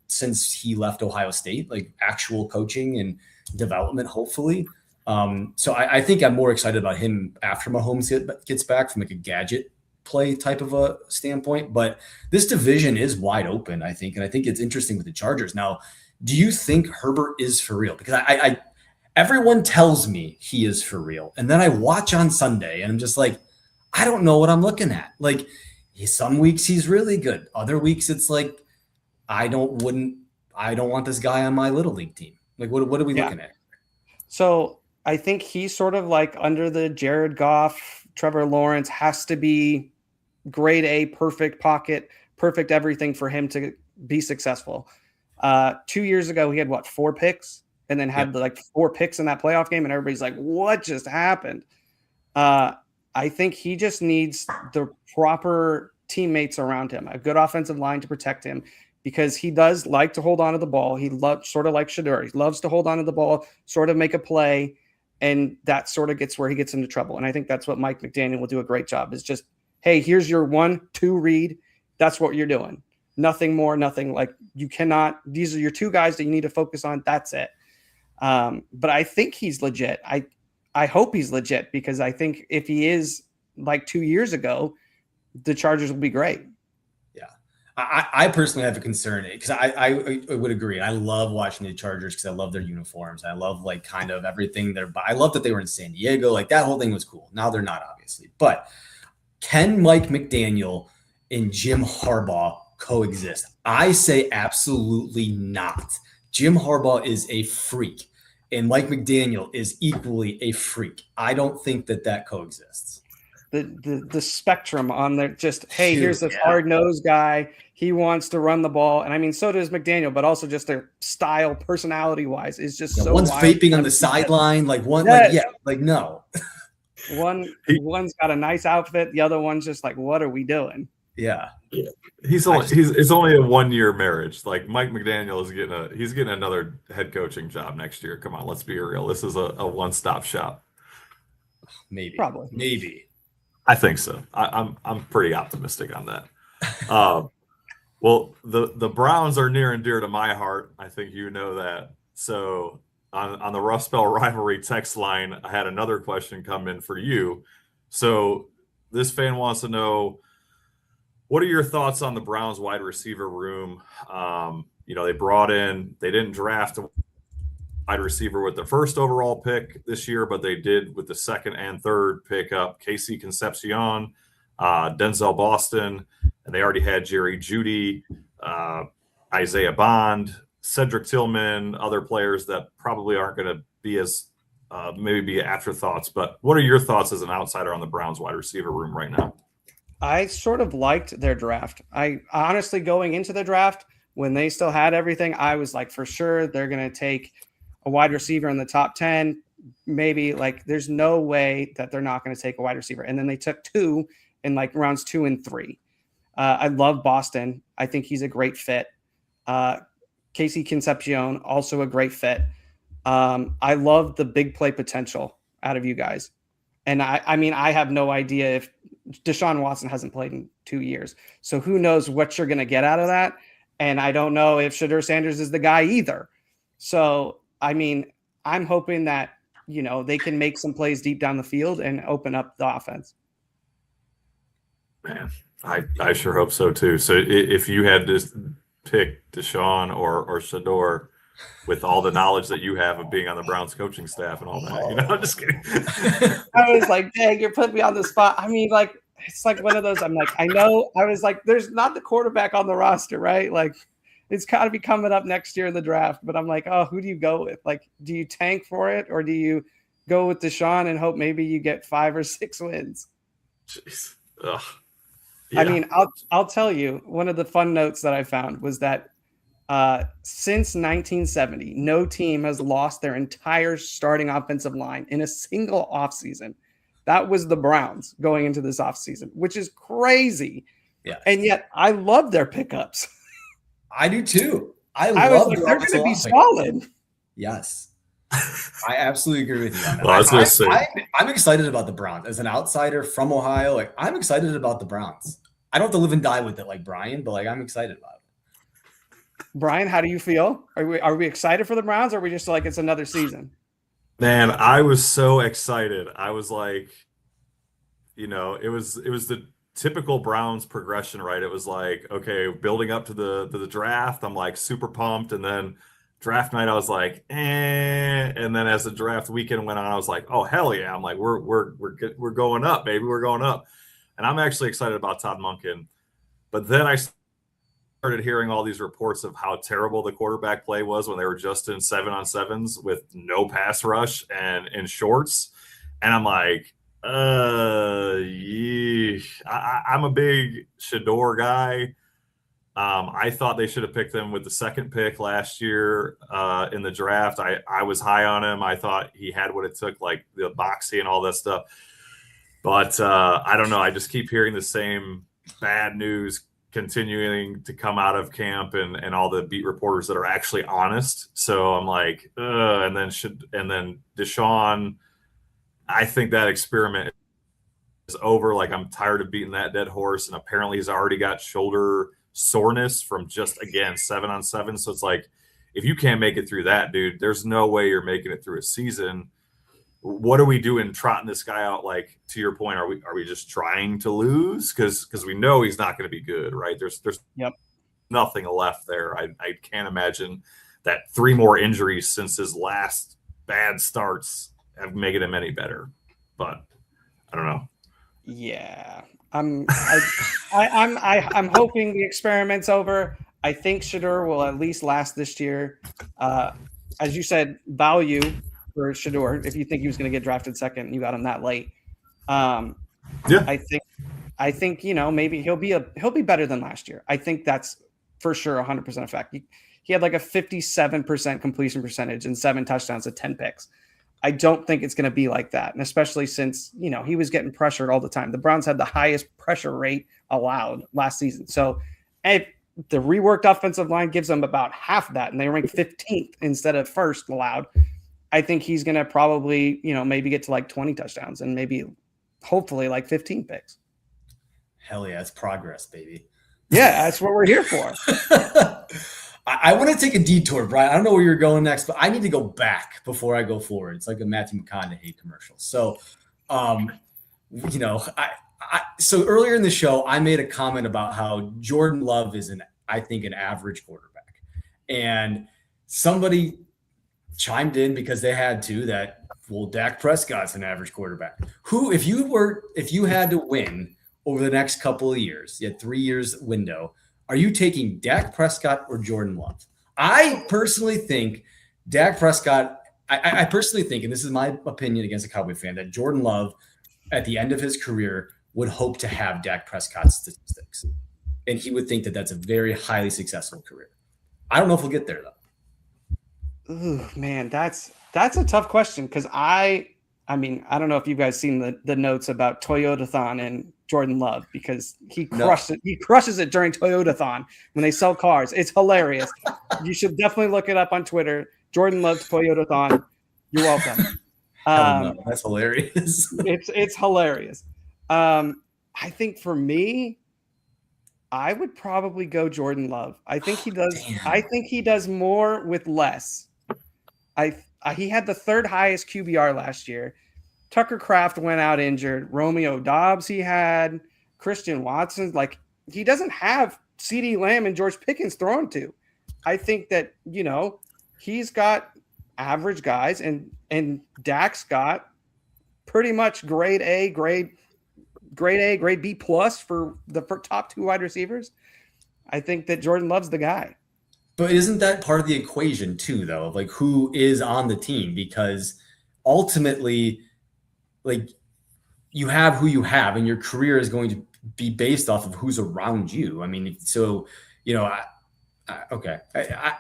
since he left Ohio State, like actual coaching and development, hopefully. So I think I'm more excited about him after Mahomes gets back from like a gadget play type of a standpoint. But this division is wide open, I think. And I think it's interesting with the Chargers. Now, do you think Herbert is for real? Because I everyone tells me he is for real. And then I watch on Sunday and I'm just like, I don't know what I'm looking at. Like, some weeks he's really good. Other weeks it's like, I don't want this guy on my little league team. Like, what are we looking at? So I think he's sort of like under the Jared Goff, Trevor Lawrence, has to be grade A, perfect pocket, perfect everything for him to be successful. 2 years ago, he had 4 picks, and then had 4 picks in that playoff game. And everybody's like, what just happened? I think he just needs the proper teammates around him, a good offensive line to protect him, because he does like to hold on to the ball. He loves, sort of like Shedeur. He loves to hold on to the ball, sort of make a play. And that sort of gets where he gets into trouble. And I think that's what Mike McDaniel will do a great job, is just, hey, here's your 1-2 read. That's what you're doing. Nothing more, nothing like you cannot. These are your 2 guys that you need to focus on. That's it. But I think he's legit. I hope he's legit, because I think if he is like 2 years ago, the Chargers will be great. I personally have a concern because I would agree. I love watching the Chargers because I love their uniforms. I love like kind of everything there. But I love that they were in San Diego. Like that whole thing was cool. Now they're not, obviously. But can Mike McDaniel and Jim Harbaugh coexist? I say absolutely not. Jim Harbaugh is a freak, and Mike McDaniel is equally a freak. I don't think that coexists. The spectrum on there, just hey, Dude, here's this yeah. hard-nosed guy. He wants to run the ball, and I mean, so does McDaniel, but also just their style, personality-wise, is just so. One's wild. vaping on the sideline, like one, Yes. no. One's got a nice outfit, the other one's just like, what are we doing? Yeah. It's only a 1-year marriage. Like Mike McDaniel is getting another head coaching job next year. Come on, let's be real. This is a one-stop shop. Maybe. I think so. I'm pretty optimistic on that. Well, the Browns are near and dear to my heart. I think you know that. So on the Rust Belt Rivalry text line, I had another question come in for you. So this fan wants to know, what are your thoughts on the Browns wide receiver room? They didn't draft a wide receiver with the first overall pick this year, but they did with the second and third pick up Casey Concepcion, Denzel Boston, and they already had Jerry Jeudy, Isaiah Bond, Cedric Tillman, other players that probably aren't going to be as maybe be afterthoughts. But what are your thoughts as an outsider on the Browns wide receiver room right now? I sort of liked their draft. I honestly, going into the draft, when they still had everything, I was like, for sure, they're going to take a wide receiver in the top 10, maybe. Like, there's no way that they're not going to take a wide receiver. And then they took 2 in like rounds 2 and 3. I love Boston. I think he's a great fit. Casey Concepcion, also a great fit. I love the big play potential out of you guys. And I mean, I have no idea if Deshaun Watson hasn't played in 2 years. So who knows what you're going to get out of that. And I don't know if Shedeur Sanders is the guy either. So, I mean, I'm hoping that, they can make some plays deep down the field and open up the offense. Man, I sure hope so too. So if you had to pick Deshaun or Shedeur with all the knowledge that you have of being on the Browns coaching staff and all that, I'm just kidding. I was like, dang, you're putting me on the spot. I mean, like, it's like one of those, I'm like, I know. I was like, there's not the quarterback on the roster, right? Like, it's got to be coming up next year in the draft. But I'm like, oh, who do you go with? Like, do you tank for it, or do you go with Deshaun and hope maybe you get 5 or 6 wins? Jeez. Ugh. Yeah. I mean, I'll tell you, one of the fun notes that I found was that since 1970, no team has lost their entire starting offensive line in a single offseason. That was the Browns going into this offseason, which is crazy. Yeah. And yet I love their pickups. I do too. I was love like, they're going to be solid. Yes. I absolutely agree with you on that. Well, I was gonna say, I'm excited about the Browns. As an outsider from Ohio, like, I'm excited about the Browns. I don't have to live and die with it like Brian, but like, I'm excited about it. Brian, how do you feel? Are we excited for the Browns, or are we just like it's another season? Man, I was so excited. I was like, it was the typical Browns progression, right? It was like, okay, building up to the draft, I'm like super pumped, and then draft night, I was like, and then as the draft weekend went on, I was like, oh hell yeah! I'm like, we're going up, baby, we're going up, and I'm actually excited about Todd Monken. But then I started hearing all these reports of how terrible the quarterback play was when they were just in 7-on-7s with no pass rush and in shorts, and I'm like, I'm a big Shedeur guy. I thought they should have picked him with the second pick last year in the draft. I was high on him. I thought he had what it took, like the boxy and all that stuff. But I don't know. I just keep hearing the same bad news continuing to come out of camp and all the beat reporters that are actually honest. So I'm like, and then Deshaun, I think that experiment is over. Like, I'm tired of beating that dead horse. And apparently he's already got shoulder soreness from just, again, 7-on-7. So it's like, if you can't make it through that, dude, there's no way you're making it through a season what are we doing trotting this guy out? Like, to your point, are we just trying to lose? Because we know he's not going to be good, right? There's Yep. nothing left there. I can't imagine that 3 more injuries since his last bad starts have made him any better. But I don't know. Yeah, I'm hoping the experiment's over. I think Shador will at least last this year. As you said, value for Shador. If you think he was going to get drafted second, you got him that late. Yeah. I think maybe he'll be better than last year. I think that's for sure 100% a fact. He had like a 57% completion percentage and 7 touchdowns at 10 picks. I don't think it's going to be like that. And especially since, he was getting pressured all the time. The Browns had the highest pressure rate allowed last season. So if the reworked offensive line gives them about half that, and they rank 15th instead of first allowed, I think he's going to probably, maybe get to like 20 touchdowns and maybe hopefully like 15 picks. Hell yeah, it's progress, baby. Yeah, that's what we're here for. I want to take a detour, Brian. I don't know where you're going next, but I need to go back before I go forward. It's like a Matthew McConaughey commercial. So, so earlier in the show, I made a comment about how Jordan Love is I think an average quarterback. And somebody chimed in because they had to that, well, Dak Prescott's an average quarterback. Who, if you had to win over the next couple of years, you had 3 years window, are you taking Dak Prescott or Jordan Love? I personally think Dak Prescott, I personally think, and this is my opinion against a Cowboy fan, that Jordan Love at the end of his career would hope to have Dak Prescott's statistics. And he would think that that's a very highly successful career. I don't know if we'll get there though. Ooh, man, that's a tough question. Cause I don't know if you guys seen the notes about Toyotathon and Jordan Love, because he crushes it during Toyotathon when they sell cars. It's hilarious. You should definitely look it up on Twitter. Jordan Love's Toyotathon. You're welcome. That's hilarious. It's hilarious. I think for me, I would probably go Jordan Love. I think he does. Damn. I think he does more with less. He had the 3rd highest QBR last year. Tucker Kraft went out injured. Romeo Dobbs he had. Christian Watson. Like, he doesn't have CeeDee Lamb and George Pickens thrown to. I think that, he's got average guys, and Dak's got pretty much grade A, grade B plus for the top 2 wide receivers. I think that Jordan Love's the guy. But isn't that part of the equation too, though, of like who is on the team? Because ultimately, like, you have who you have, and your career is going to be based off of who's around you. I mean, so, okay.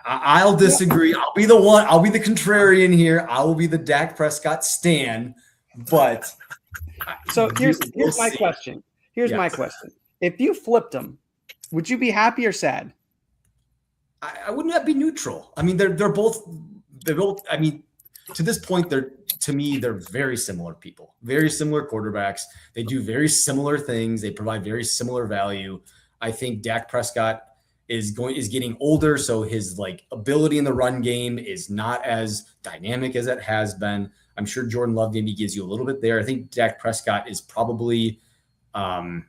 I'll disagree. I'll be the one. I'll be the contrarian here. I will be the Dak Prescott stan. But so here's my question. My question. If you flipped them, would you be happy or sad? I wouldn't be neutral. I mean, they're both. I mean, to this point, they're very similar people, very similar quarterbacks. They do very similar things. They provide very similar value. I think Dak Prescott is getting older, so his ability in the run game is not as dynamic as it has been. I'm sure Jordan Love maybe gives you a little bit there. I think Dak Prescott is probably a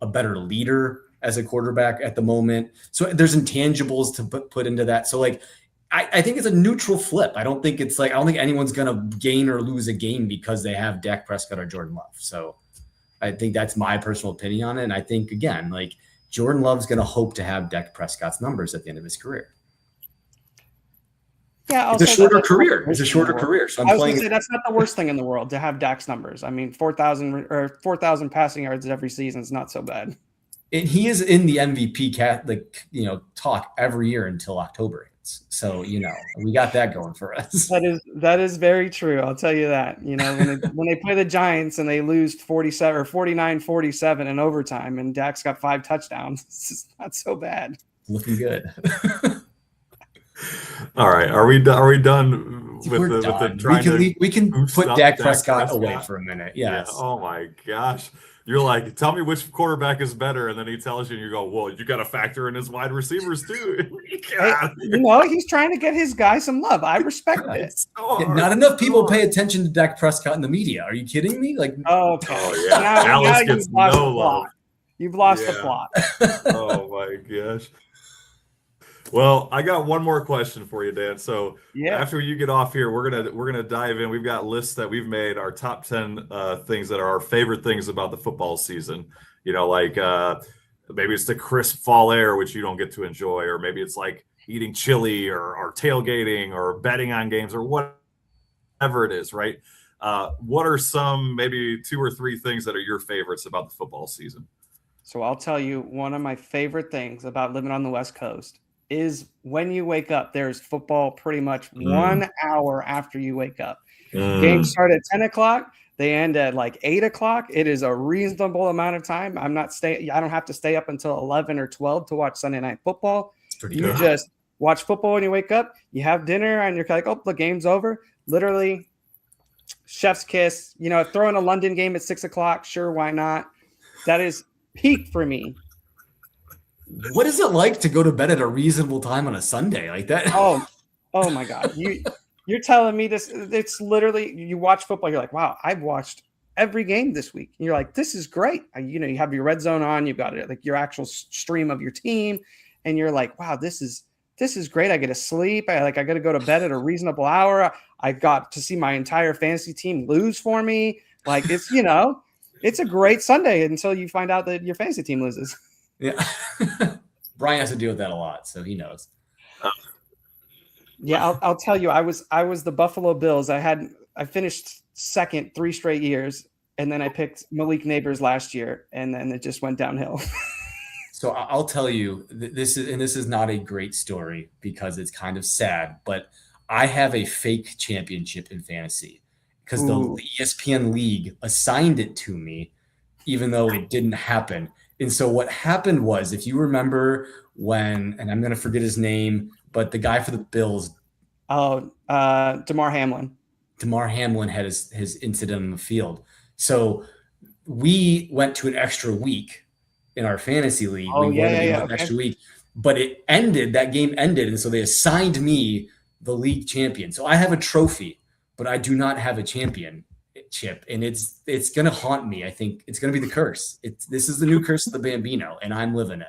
better leader as a quarterback at the moment. So there's intangibles to put into that. So I think it's a neutral flip. I don't think anyone's going to gain or lose a game because they have Dak Prescott or Jordan Love. So I think that's my personal opinion on it. And I think, again, Jordan Love's going to hope to have Dak Prescott's numbers at the end of his career. Yeah, it's a shorter career. It's a shorter career. So I was going to say that's not the worst thing in the world to have Dak's numbers. I mean, 4,000 passing yards every season is not so bad. And he is in the MVP talk every year until October. So, we got that going for us. That is very true. I'll tell you that. When they play the Giants and they lose 49-47 in overtime, and Dak's got 5 touchdowns, it's not so bad. Looking good. All right, are we done with the we can put Dak Prescott away for a minute? Yes. Yeah. Oh my gosh. You're like, tell me which quarterback is better, and then he tells you, and you go, well, you got to factor in his wide receivers too. Hey, he's trying to get his guy some love. I respect it. So Not enough people pay attention to Dak Prescott in the media. Are you kidding me? Like, okay. Oh yeah, Alice gets no love. You've lost the plot. Oh my gosh. Well, I got one more question for you, Dan. So after you get off here, we're gonna dive in. We've got lists that we've made, our top 10 things that are our favorite things about the football season. Like maybe it's the crisp fall air, which you don't get to enjoy, or maybe it's like eating chili or tailgating or betting on games or whatever it is, right? What are some maybe 2 or 3 things that are your favorites about the football season? So I'll tell you, one of my favorite things about living on the West Coast is when you wake up, there's football pretty much 1 hour after you wake up. Games start at 10 o'clock. They end at like 8 o'clock. It is a reasonable amount of time. I don't have to stay up until 11 or 12 to watch Sunday Night Football. You just watch football when you wake up. You have dinner and you're like, oh, the game's over. Literally, chef's kiss. Throw in a London game at 6 o'clock. Sure, why not? That is peak for me. What is it like to go to bed at a reasonable time on a Sunday like that? Oh my God. You're telling me this? It's literally, you watch football. You're like, wow, I've watched every game this week. And you're like, this is great. You have your red zone on. You've got it, like your actual stream of your team. And you're like, wow, this is great. I get to sleep. I got to go to bed at a reasonable hour. I got to see my entire fantasy team lose for me. Like it's, it's a great Sunday until you find out that your fantasy team loses. Yeah. Brian has to deal with that a lot, so he knows. Yeah, I'll tell you, I was the Buffalo Bills. I finished second 3 straight years, and then I picked Malik Neighbors last year, and then it just went downhill. So I'll tell you, this is not a great story because it's kind of sad, but I have a fake championship in fantasy because the ESPN league assigned it to me, even though it didn't happen. And so what happened was, if you remember when, and I'm going to forget his name, but the guy for the Bills. Damar Hamlin. Damar Hamlin had his incident on the field. So we went to an extra week in our fantasy league. Extra week, but that game ended. And so they assigned me the league champion. So I have a trophy, but I do not have a championship, and it's going to haunt me. I think it's going to be the curse. This is the new curse of the Bambino, and I'm living it.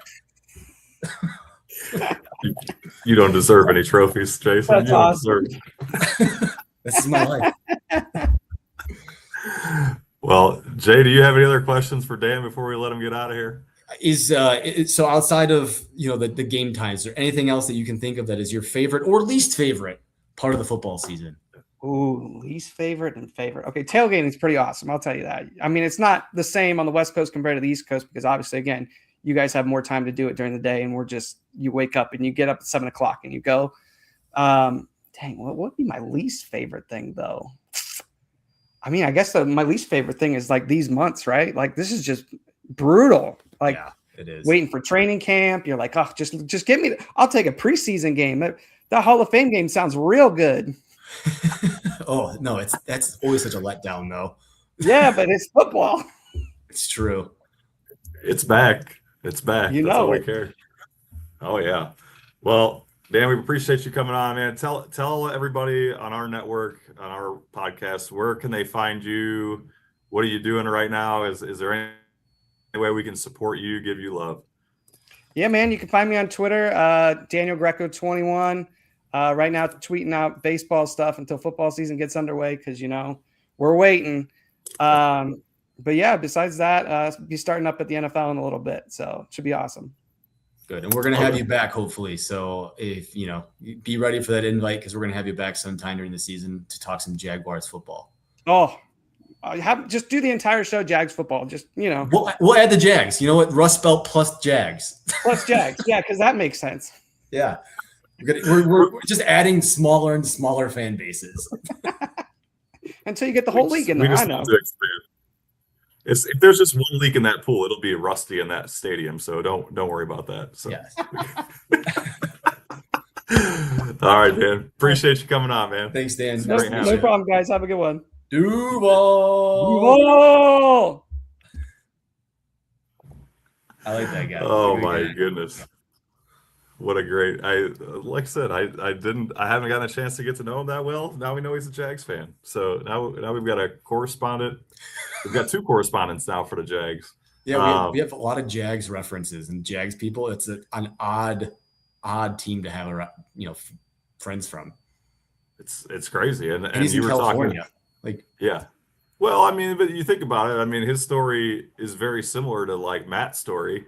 You don't deserve any trophies, Jason. That's awesome. This is my life. Well, Jay, do you have any other questions for Dan before we let him get out of here? So outside of the game times, is there anything else that you can think of that is your favorite or least favorite part of the football season? Ooh, least favorite and favorite. Okay, tailgating is pretty awesome. I'll tell you that. I mean, it's not the same on the West Coast compared to the East Coast because obviously, again, you guys have more time to do it during the day, and you wake up and you get up at 7 o'clock and you go. What would be my least favorite thing though? I mean, I guess my least favorite thing is like these months, right? Like this is just brutal. Like it is. Waiting for training camp. You're like, oh, just give me. I'll take a preseason game. That Hall of Fame game sounds real good. Oh no, that's always such a letdown though. Yeah, but it's football. It's true. It's back. It's back. That's all we care. Oh yeah. Well, Dan, we appreciate you coming on, man. Tell everybody on our network, on our podcast, where can they find you? What are you doing right now? Is there any way we can support you, give you love? Yeah, man. You can find me on Twitter, Daniel Greco 21. Right now, tweeting out baseball stuff until football season gets underway because we're waiting. But yeah, besides that, be starting up at the NFL in a little bit, so it should be awesome. Good, and we're gonna have you back hopefully. So if be ready for that invite because we're gonna have you back sometime during the season to talk some Jaguars football. Oh, just do the entire show Jags football. Just we'll add the Jags. You know what? Rust Belt plus Jags. Plus Jags, yeah, because that makes sense. Yeah. We're just adding smaller and smaller fan bases until you get the whole league in there. I know. If there's just one leak in that pool, it'll be rusty in that stadium. So don't worry about that. So. Yes. All right, Dan. Appreciate you coming on, man. Thanks, Dan. No problem, guys. Have a good one. Duval. I like that guy. Oh Good my guy. goodness. What a great like I said, I haven't gotten a chance to get to know him that well. Now we know he's a Jags fan. So now we've got a correspondent. We've got two correspondents now for the Jags. Yeah, we have a lot of Jags references and Jags people. It's an odd team to have friends from. It's crazy. And he's you in were California. talking, yeah. Well, I mean, but you think about it. I mean, his story is very similar to like Matt's story,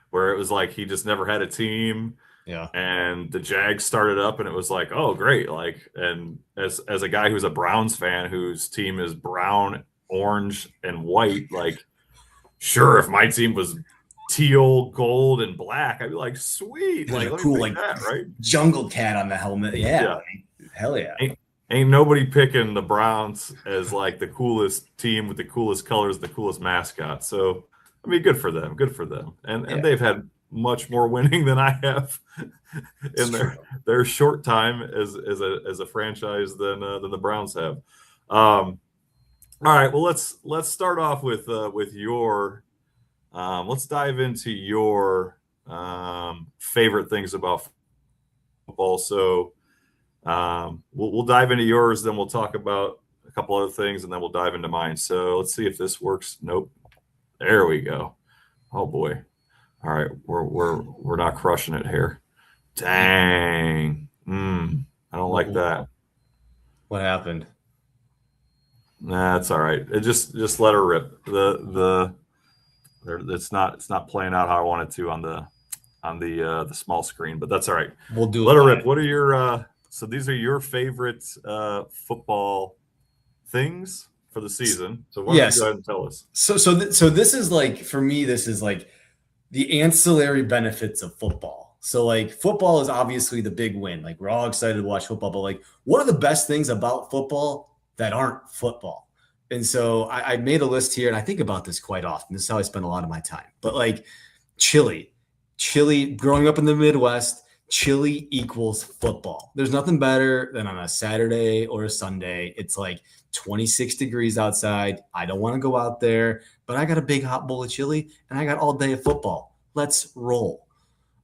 where it was like he just never had a team. Yeah. And the Jags started up and it was like, oh, great. Like, and as a guy who's a Browns fan whose team is brown, orange, and white, like, sure, if my team was teal, gold, and black, I'd be like, sweet. There's Like, a let cool me like pick that, right? jungle cat on the helmet. Yeah. Yeah. Like, hell yeah. Ain't nobody picking the Browns as like the coolest team with the coolest colors, the coolest mascot. So, I mean, good for them. Good for them. And they've had much more winning than I have in their short time as a franchise than the Browns have. All right, well let's start off with your let's dive into your favorite things about football. So we'll dive into yours, then we'll talk about a couple other things, and then we'll dive into mine. So let's see if this works. Nope. There we go. Oh boy. All right, we're not crushing it here. Dang. I don't like that. What happened? Nah, it's all right. It just let her rip. It's not playing out how I want it to on the small screen, but that's all right. We'll do let it. Her rip. What are your so these are your favorite football things for the season. So why don't you go ahead and tell us? So this is like, for me, this is like the ancillary benefits of football. So like football is obviously the big win. Like we're all excited to watch football, but like what are the best things about football that aren't football? And so I made a list here and I think about this quite often. This is how I spend a lot of my time. But like chili, growing up in the Midwest, chili equals football. There's nothing better than on a Saturday or a Sunday. It's like 26 degrees outside. I don't want to go out there, but I got a big hot bowl of chili and I got all day of football. Let's roll.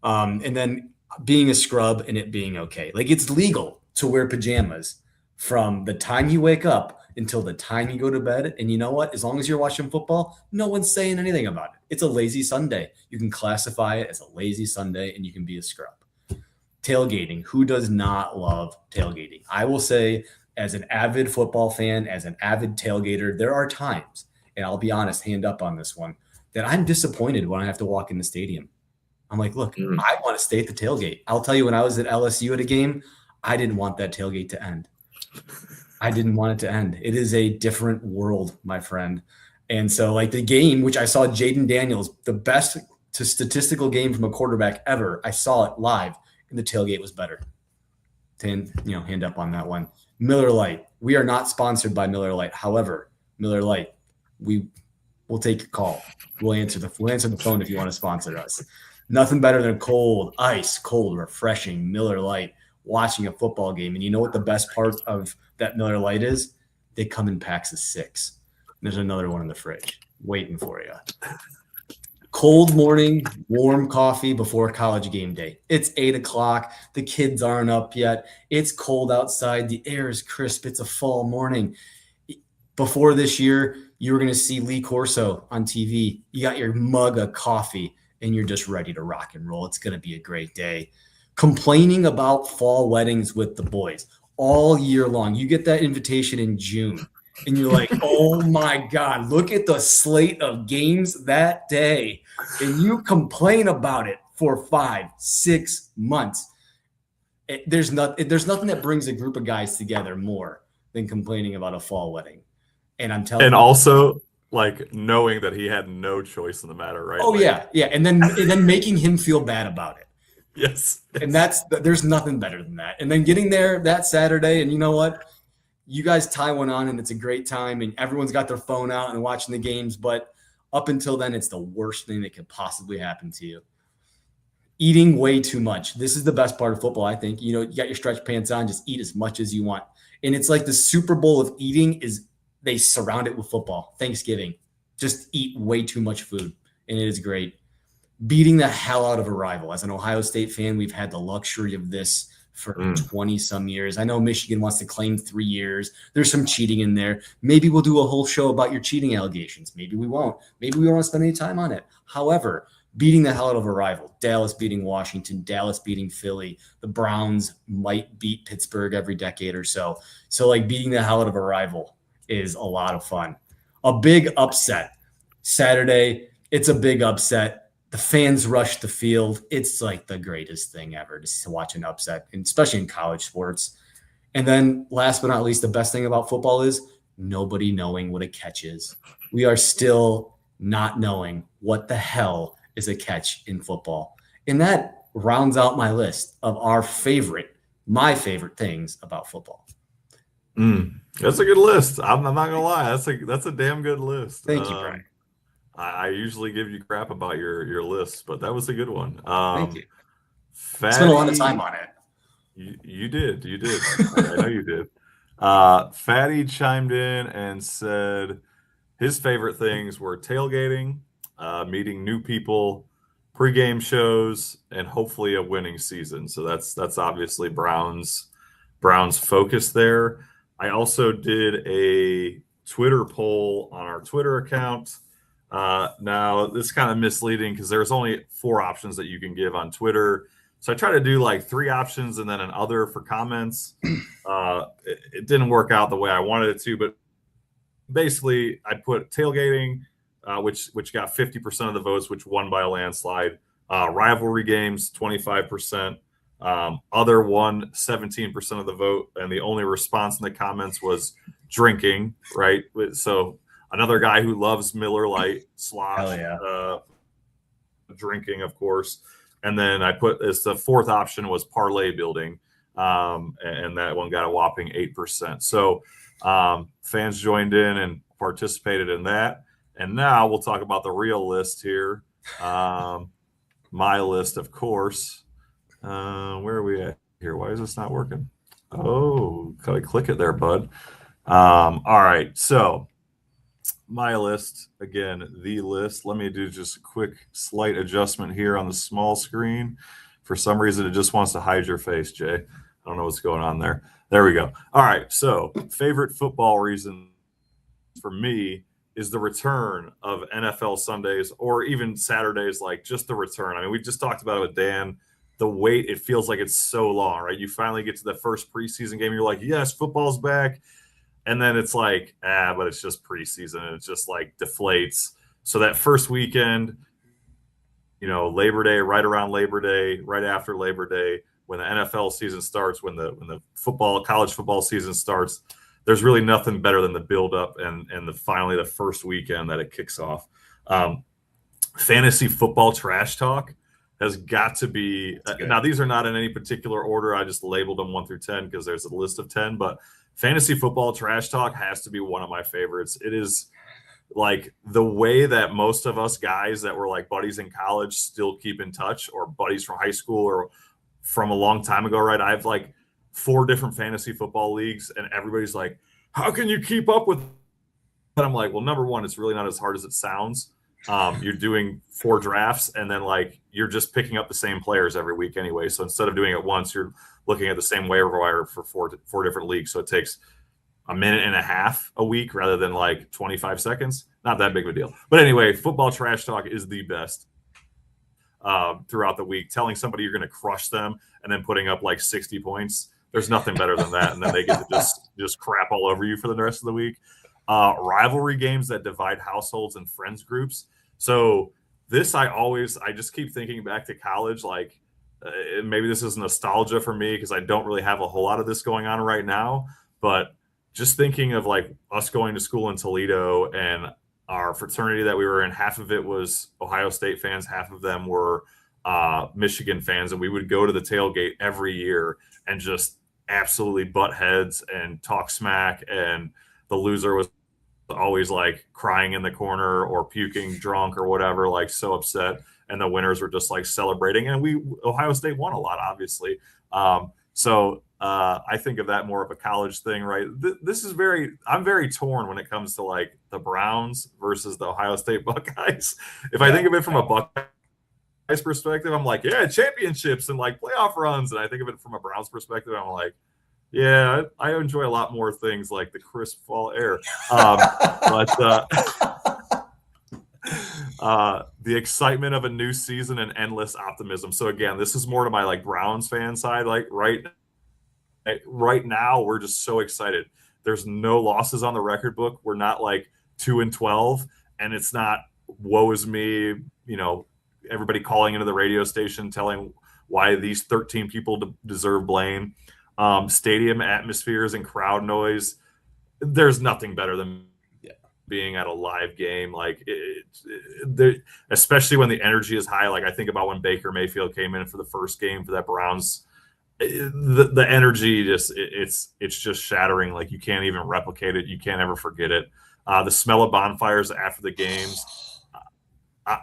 And then being a scrub and it being okay. Like it's legal to wear pajamas from the time you wake up until the time you go to bed. And you know what? As long as you're watching football, no one's saying anything about it. It's a lazy Sunday. You can classify it as a lazy Sunday and you can be a scrub. Tailgating. Who does not love tailgating? I will say, as an avid football fan, as an avid tailgater, there are times, and I'll be honest, hand up on this one, that I'm disappointed when I have to walk in the stadium. I'm like, look, I want to stay at the tailgate. I'll tell you, when I was at LSU at a game, I didn't want that tailgate to end. I didn't want it to end. It is a different world, my friend. And so like the game, which I saw Jaden Daniels, the best statistical game from a quarterback ever, I saw it live, and the tailgate was better. Hand up on that one. Miller Lite. We are not sponsored by Miller Lite. However, Miller Lite, we'll take a call. We'll answer the phone if you want to sponsor us. Nothing better than cold, ice cold, refreshing Miller Lite watching a football game. And you know what the best part of that Miller Lite is? They come in packs of 6. There's another one in the fridge waiting for you. Cold morning, warm coffee before college game day. It's 8 o'clock. The kids aren't up yet. It's cold outside. The air is crisp. It's a fall morning. Before this year, you were going to see Lee Corso on TV. You got your mug of coffee and you're just ready to rock and roll. It's going to be a great day. Complaining about fall weddings with the boys all year long. You get that invitation in June. And you're like, oh my God, look at the slate of games that day. And you complain about it for 5-6 months. There's nothing that brings a group of guys together more than complaining about a fall wedding. And I'm telling you. And also like knowing that he had no choice in the matter, right? Oh, like, yeah. And then making him feel bad about it. Yes. And there's nothing better than that. And then getting there that Saturday, and you know what? You guys tie one on and it's a great time and everyone's got their phone out and watching the games. But up until then, it's the worst thing that could possibly happen to you. Eating way too much. This is the best part of football, I think. You got your stretch pants on, just eat as much as you want. And it's like the Super Bowl of eating is they surround it with football. Thanksgiving, just eat way too much food. And it is great. beating the hell out of a rival. As an Ohio State fan, we've had the luxury of this for 20 some years. I know Michigan wants to claim 3 years. There's some cheating in there. Maybe we'll do a whole show about your cheating allegations. Maybe we won't. Maybe we won't spend any time on it. However, beating the hell out of a rival, Dallas beating Washington, Dallas beating Philly, the Browns might beat Pittsburgh every decade or so. So like beating the hell out of a rival is a lot of fun. A big upset Saturday. It's a big upset. The fans rush the field. It's like the greatest thing ever to watch an upset, and especially in college sports. And then last but not least, the best thing about football is nobody knowing what a catch is. We are still not knowing what the hell is a catch in football. And that rounds out my list of my favorite things about football. That's a good list. I'm not gonna lie. That's a damn good list. Thank you, Brian. I usually give you crap about your lists, but that was a good one. Thank you. Fatty, spent a lot of time on it. You did. I know you did. Fatty chimed in and said his favorite things were tailgating, meeting new people, pregame shows, and hopefully a winning season. So that's obviously Brown's focus there. I also did a Twitter poll on our Twitter account. Now, this is kind of misleading because there's only 4 options that you can give on Twitter. So I try to do like 3 options and then an other for comments. It didn't work out the way I wanted it to, but basically I put tailgating, which got 50% of the votes, which won by a landslide. Rivalry games, 25%. Other won 17% of the vote, and the only response in the comments was drinking, right? So another guy who loves Miller Lite, slosh, drinking, of course. And then I put as the 4th option was parlay building, and that one got a whopping 8%. So fans joined in and participated in that. And now we'll talk about the real list here. My list, of course. Where are we at here? Why is this not working? Oh, gotta click it there, bud. All right, so my list, again, the list. Let me do just a quick slight adjustment here on the small screen. For some reason, it just wants to hide your face, Jay. I don't know what's going on there. There we go. All right, so favorite football reason for me is the return of NFL Sundays or even Saturdays, like just the return. I mean, we just talked about it with Dan. The wait, it feels like it's so long, right? You finally get to the first preseason game. You're like, yes, football's back. And then it's like, but it's just preseason. And it's just like deflates. So that first weekend, Labor Day, right around Labor Day, right after Labor Day, when the NFL season starts, when the college football season starts, there's really nothing better than the build-up and finally the first weekend that it kicks off. Fantasy football trash talk has got to be now, these are not in any particular order. I just labeled them 1 through 10 because there's a list of 10, but fantasy football trash talk has to be one of my favorites. It is like the way that most of us guys that were like buddies in college still keep in touch, or buddies from high school or from a long time ago, right? I have like 4 different fantasy football leagues, and everybody's like, how can you keep up with? And I'm like, well, number one, it's really not as hard as it sounds. You're doing 4 drafts, and then like you're just picking up the same players every week anyway. So instead of doing it once, you're looking at the same waiver wire for four different leagues. So it takes a minute and a half a week rather than like 25 seconds. Not that big of a deal. But anyway, football trash talk is the best throughout the week. Telling somebody you're going to crush them and then putting up like 60 points. There's nothing better than that. And then they get to just crap all over you for the rest of the week. Rivalry games that divide households and friends groups. So this, I just keep thinking back to college. Like maybe this is nostalgia for me because I don't really have a whole lot of this going on right now. But just thinking of like us going to school in Toledo and our fraternity that we were in, half of it was Ohio State fans, half of them were Michigan fans. And we would go to the tailgate every year and just absolutely butt heads and talk smack. And the loser was always like crying in the corner or puking drunk or whatever, like so upset. And the winners were just like celebrating. And Ohio State won a lot, obviously. So I think of that more of a college thing, right? I'm very torn when it comes to like the Browns versus the Ohio State Buckeyes. If I think of it from a Buckeye perspective, I'm like, yeah, championships and like playoff runs. And I think of it from a Browns perspective, I'm like, yeah, I enjoy a lot more things like the crisp fall air. The excitement of a new season and endless optimism. So again, this is more to my like Browns fan side. Like right now, we're just so excited. There's no losses on the record book. We're not like 2-12, and it's not woe is me, everybody calling into the radio station telling why these 13 people deserve blame. Stadium atmospheres and crowd noise. There's nothing better than being at a live game. Like especially when the energy is high. Like I think about when Baker Mayfield came in for the first game for that Browns. The energy it's just shattering. Like you can't even replicate it. You can't ever forget it. The smell of bonfires after the games.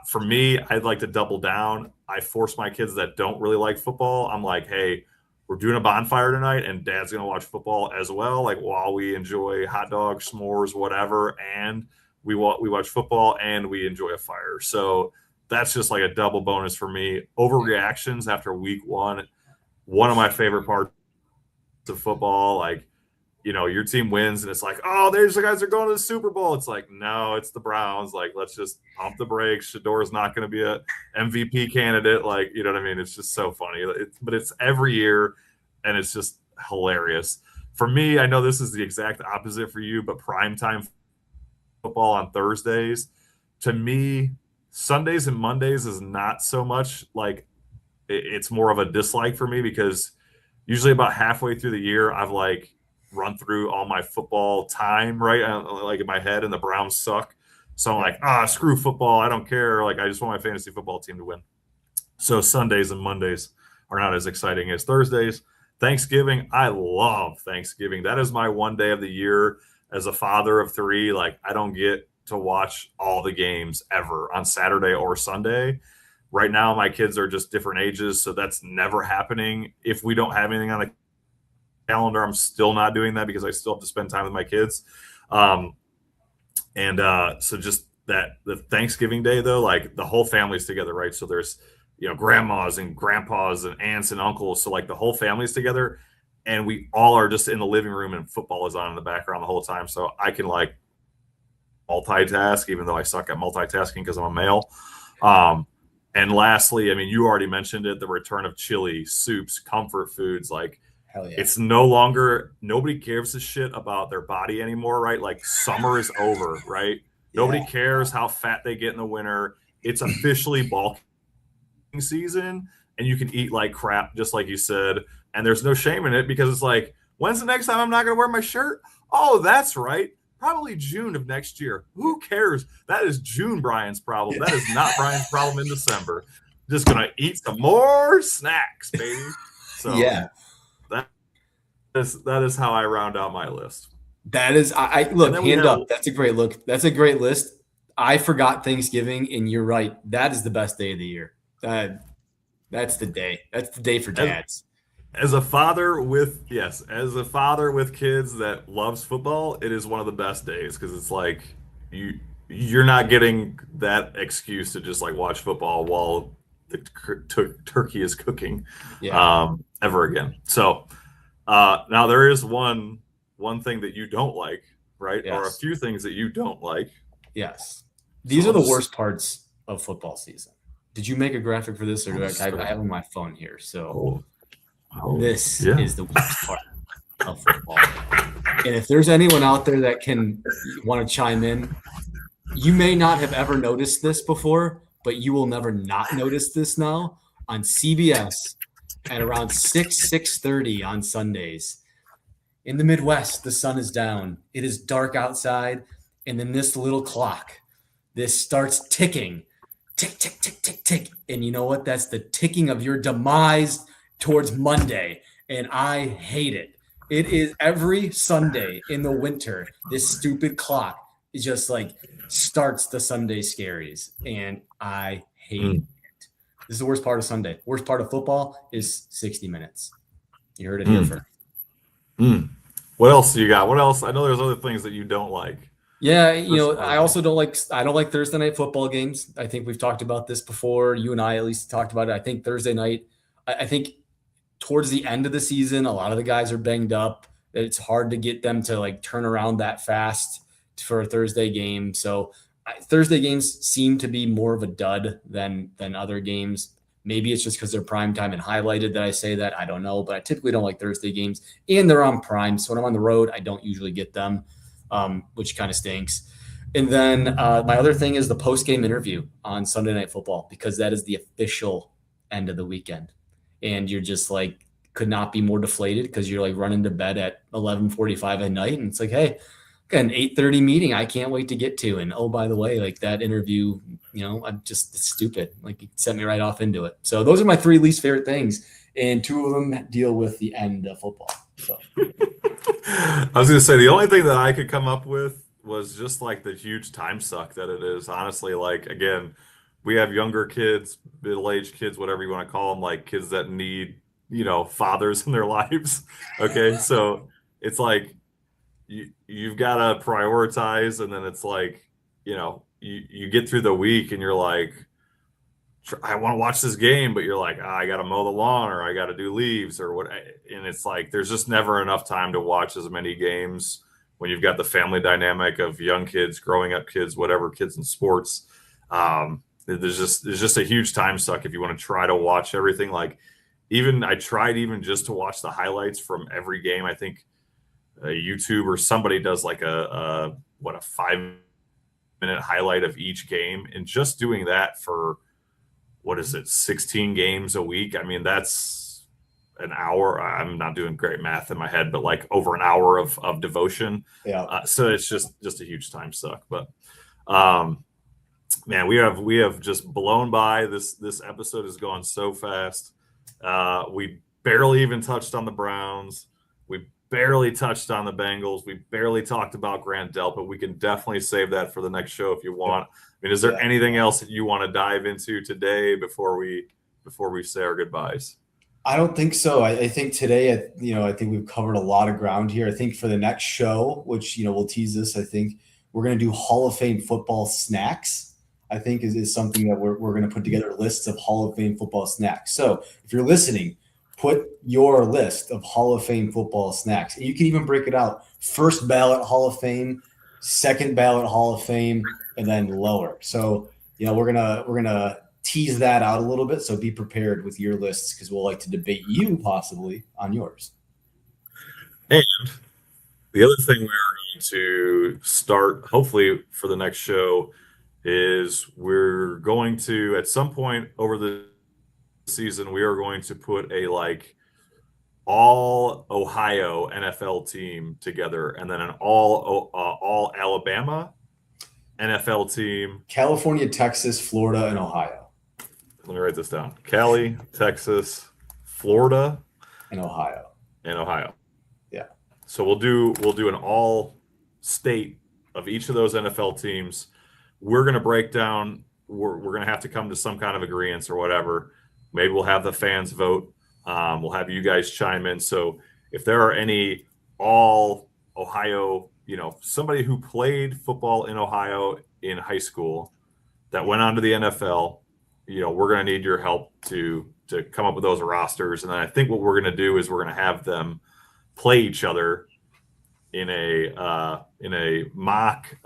For me, I'd like to double down. I force my kids that don't really like football. I'm like, hey, we're doing a bonfire tonight, and Dad's going to watch football as well. Like while we enjoy hot dogs, s'mores, whatever, and we watch football and we enjoy a fire. So that's just like a double bonus for me. Overreactions after week one. One of my favorite parts of football, like, your team wins and it's like, oh, there's the guys that are going to the Super Bowl. It's like, no, it's the Browns. Like, let's just pump the brakes. Shador's not going to be a MVP candidate. Like, you know what I mean? It's just so funny. But it's every year, and it's just hilarious. For me, I know this is the exact opposite for you, but primetime football on Thursdays, to me, Sundays and Mondays is not so much like it's more of a dislike for me, because usually about halfway through the year, I've like run through all my football time, right? Like in my head, and the Browns suck. So I'm like, screw football. I don't care. Like, I just want my fantasy football team to win. So Sundays and Mondays are not as exciting as Thursdays. Thanksgiving, I love Thanksgiving. That is my one day of the year as a father of three. Like, I don't get to watch all the games ever on Saturday or Sunday. Right now, my kids are just different ages, so that's never happening. If we don't have anything on the calendar, I'm still not doing that because I still have to spend time with my kids. So just that the Thanksgiving day, though, like the whole family's together, right? So there's, grandmas and grandpas and aunts and uncles. So like the whole family's together, and we all are just in the living room, and football is on in the background the whole time. So I can like multitask, even though I suck at multitasking because I'm a male. And lastly, I mean, you already mentioned it, the return of chili, soups, comfort foods. Like, hell yeah. It's no longer, nobody gives a shit about their body anymore, right? Like summer is over, right? Yeah. Nobody cares how fat they get in the winter. It's officially bulking season, and you can eat like crap, just like you said. And there's no shame in it, because it's like, when's the next time I'm not going to wear my shirt? Oh, that's right. Probably June of next year. Who cares? That is June Brian's problem. That is not Brian's problem in December. Just going to eat some more snacks, baby. So yeah, that is how I round out my list. That is, I look, hand up. That's a great look. That's a great list. I forgot Thanksgiving, and you're right. That is the best day of the year. That's the day. That's the day for dads. As a father with kids that loves football, it is one of the best days, because it's like you're not getting that excuse to just like watch football while the turkey is cooking ever again. So now there is one thing that you don't like, right? Yes. Or a few things that you don't like. Yes. These are the worst parts of football season. Did you make a graphic for this, or do I have on my phone here? So this is the worst part of football. And if there's anyone out there that can want to chime in, you may not have ever noticed this before, but you will never not notice this now on CBS at around 6:30 on Sundays. In the Midwest, the sun is down. It is dark outside, and then this little clock, this starts ticking. Tick, tick, tick, tick, tick. And you know what? That's the ticking of your demise towards Monday. And I hate it. It is every Sunday in the winter. This stupid clock is just like starts the Sunday scaries. And I hate it. This is the worst part of Sunday. Worst part of football is 60 minutes. You heard it here first. What else do you got? What else? I know there's other things that you don't like. Yeah, Personally, I also don't like Thursday night football games. I think we've talked about this before. You and I at least talked about it. I think Thursday night, I think towards the end of the season, a lot of the guys are banged up. It's hard to get them to like turn around that fast for a Thursday game. So Thursday games seem to be more of a dud than other games. Maybe it's just because they're prime time and highlighted that I say that. I don't know, but I typically don't like Thursday games, and they're on prime. So when I'm on the road, I don't usually get them, which kind of stinks. And then my other thing is the post-game interview on Sunday Night Football, because that is the official end of the weekend. And you're just like, could not be more deflated because you're like running to bed at 11:45 at night. And it's like, hey, got an 8:30 meeting I can't wait to get to. And oh, by the way, like that interview, it's stupid. Like it sent me right off into it. So those are my 3 least favorite things. And 2 of them deal with the end of football. So I was going to say, the only thing that I could come up with was just like the huge time suck that it is. Honestly, like, again, we have younger kids, middle-aged kids, whatever you want to call them, like kids that need, fathers in their lives. Okay. So it's like, you've got to prioritize, and then it's like, you get through the week and you're like, I want to watch this game, but you're like, I got to mow the lawn, or I got to do leaves, or what. And it's like, there's just never enough time to watch as many games when you've got the family dynamic of young kids, growing up kids, whatever, kids in sports. There's just a huge time suck if you want to try to watch everything. Like, I tried even just to watch the highlights from every game. I think YouTube or somebody does like a 5-minute highlight of each game, and just doing that for, 16 games a week. I mean, that's an hour. I'm not doing great math in my head, but like over an hour of devotion. yeah, So it's just a huge time suck. But man, we have just blown by. This episode has gone so fast. We barely even touched on the Browns. We barely touched on the Bengals. We barely talked about Grant Delpit. We can definitely save that for the next show if you want. I mean, is there anything else that you want to dive into today before we say our goodbyes? I don't think so. I think today, I think we've covered a lot of ground here. I think for the next show, which, we'll tease this, I think we're going to do Hall of Fame football snacks. I think is something that we're going to put together lists of Hall of Fame football snacks. So if you're listening, put your list of Hall of Fame football snacks. And you can even break it out. First ballot Hall of Fame, second ballot Hall of Fame, and then lower. So, we're gonna tease that out a little bit. So be prepared with your lists, because we'll like to debate you possibly on yours. And the other thing we are going to start, hopefully for the next show, is we're going to, at some point over the season, we are going to put a all Ohio NFL team together, and then an all Alabama NFL team. California, Texas, Florida, and Ohio. Let me write this down. Cali, Texas, Florida, and Ohio. Yeah. So we'll do an all state of each of those NFL teams. We're going to break down. We're going to have to come to some kind of agreement or whatever. Maybe we'll have the fans vote. We'll have you guys chime in. So if there are any all Ohio, somebody who played football in Ohio in high school that went on to the NFL, we're going to need your help to come up with those rosters. And then I think what we're going to do is we're going to have them play each other in a mock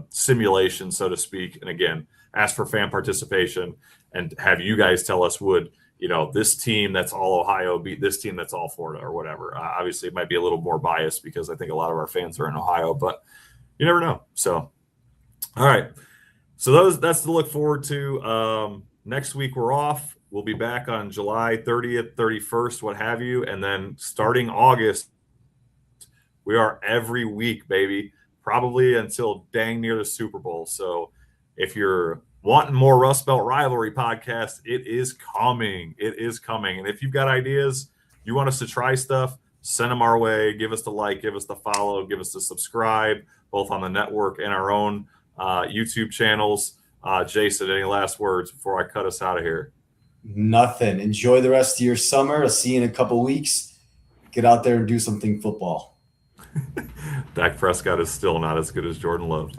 simulation, so to speak. And again, ask for fan participation and have you guys tell us, would this team that's all Ohio beat this team that's all Florida or whatever. Obviously, it might be a little more biased because I think a lot of our fans are in Ohio, but you never know. So, all right. So that's to look forward to. Next week we're off. We'll be back on July 30th, 31st, what have you. And then starting August, we are every week, baby, probably until dang near the Super Bowl. So if you're wanting more Rust Belt Rivalry podcast, it is coming. It is coming. And if you've got ideas, you want us to try stuff, send them our way. Give us the like, give us the follow, give us the subscribe, both on the network and our own YouTube channels. Jason, any last words before I cut us out of here? Nothing. Enjoy the rest of your summer. I'll see you in a couple weeks. Get out there and do something football. Dak Prescott is still not as good as Jordan Love.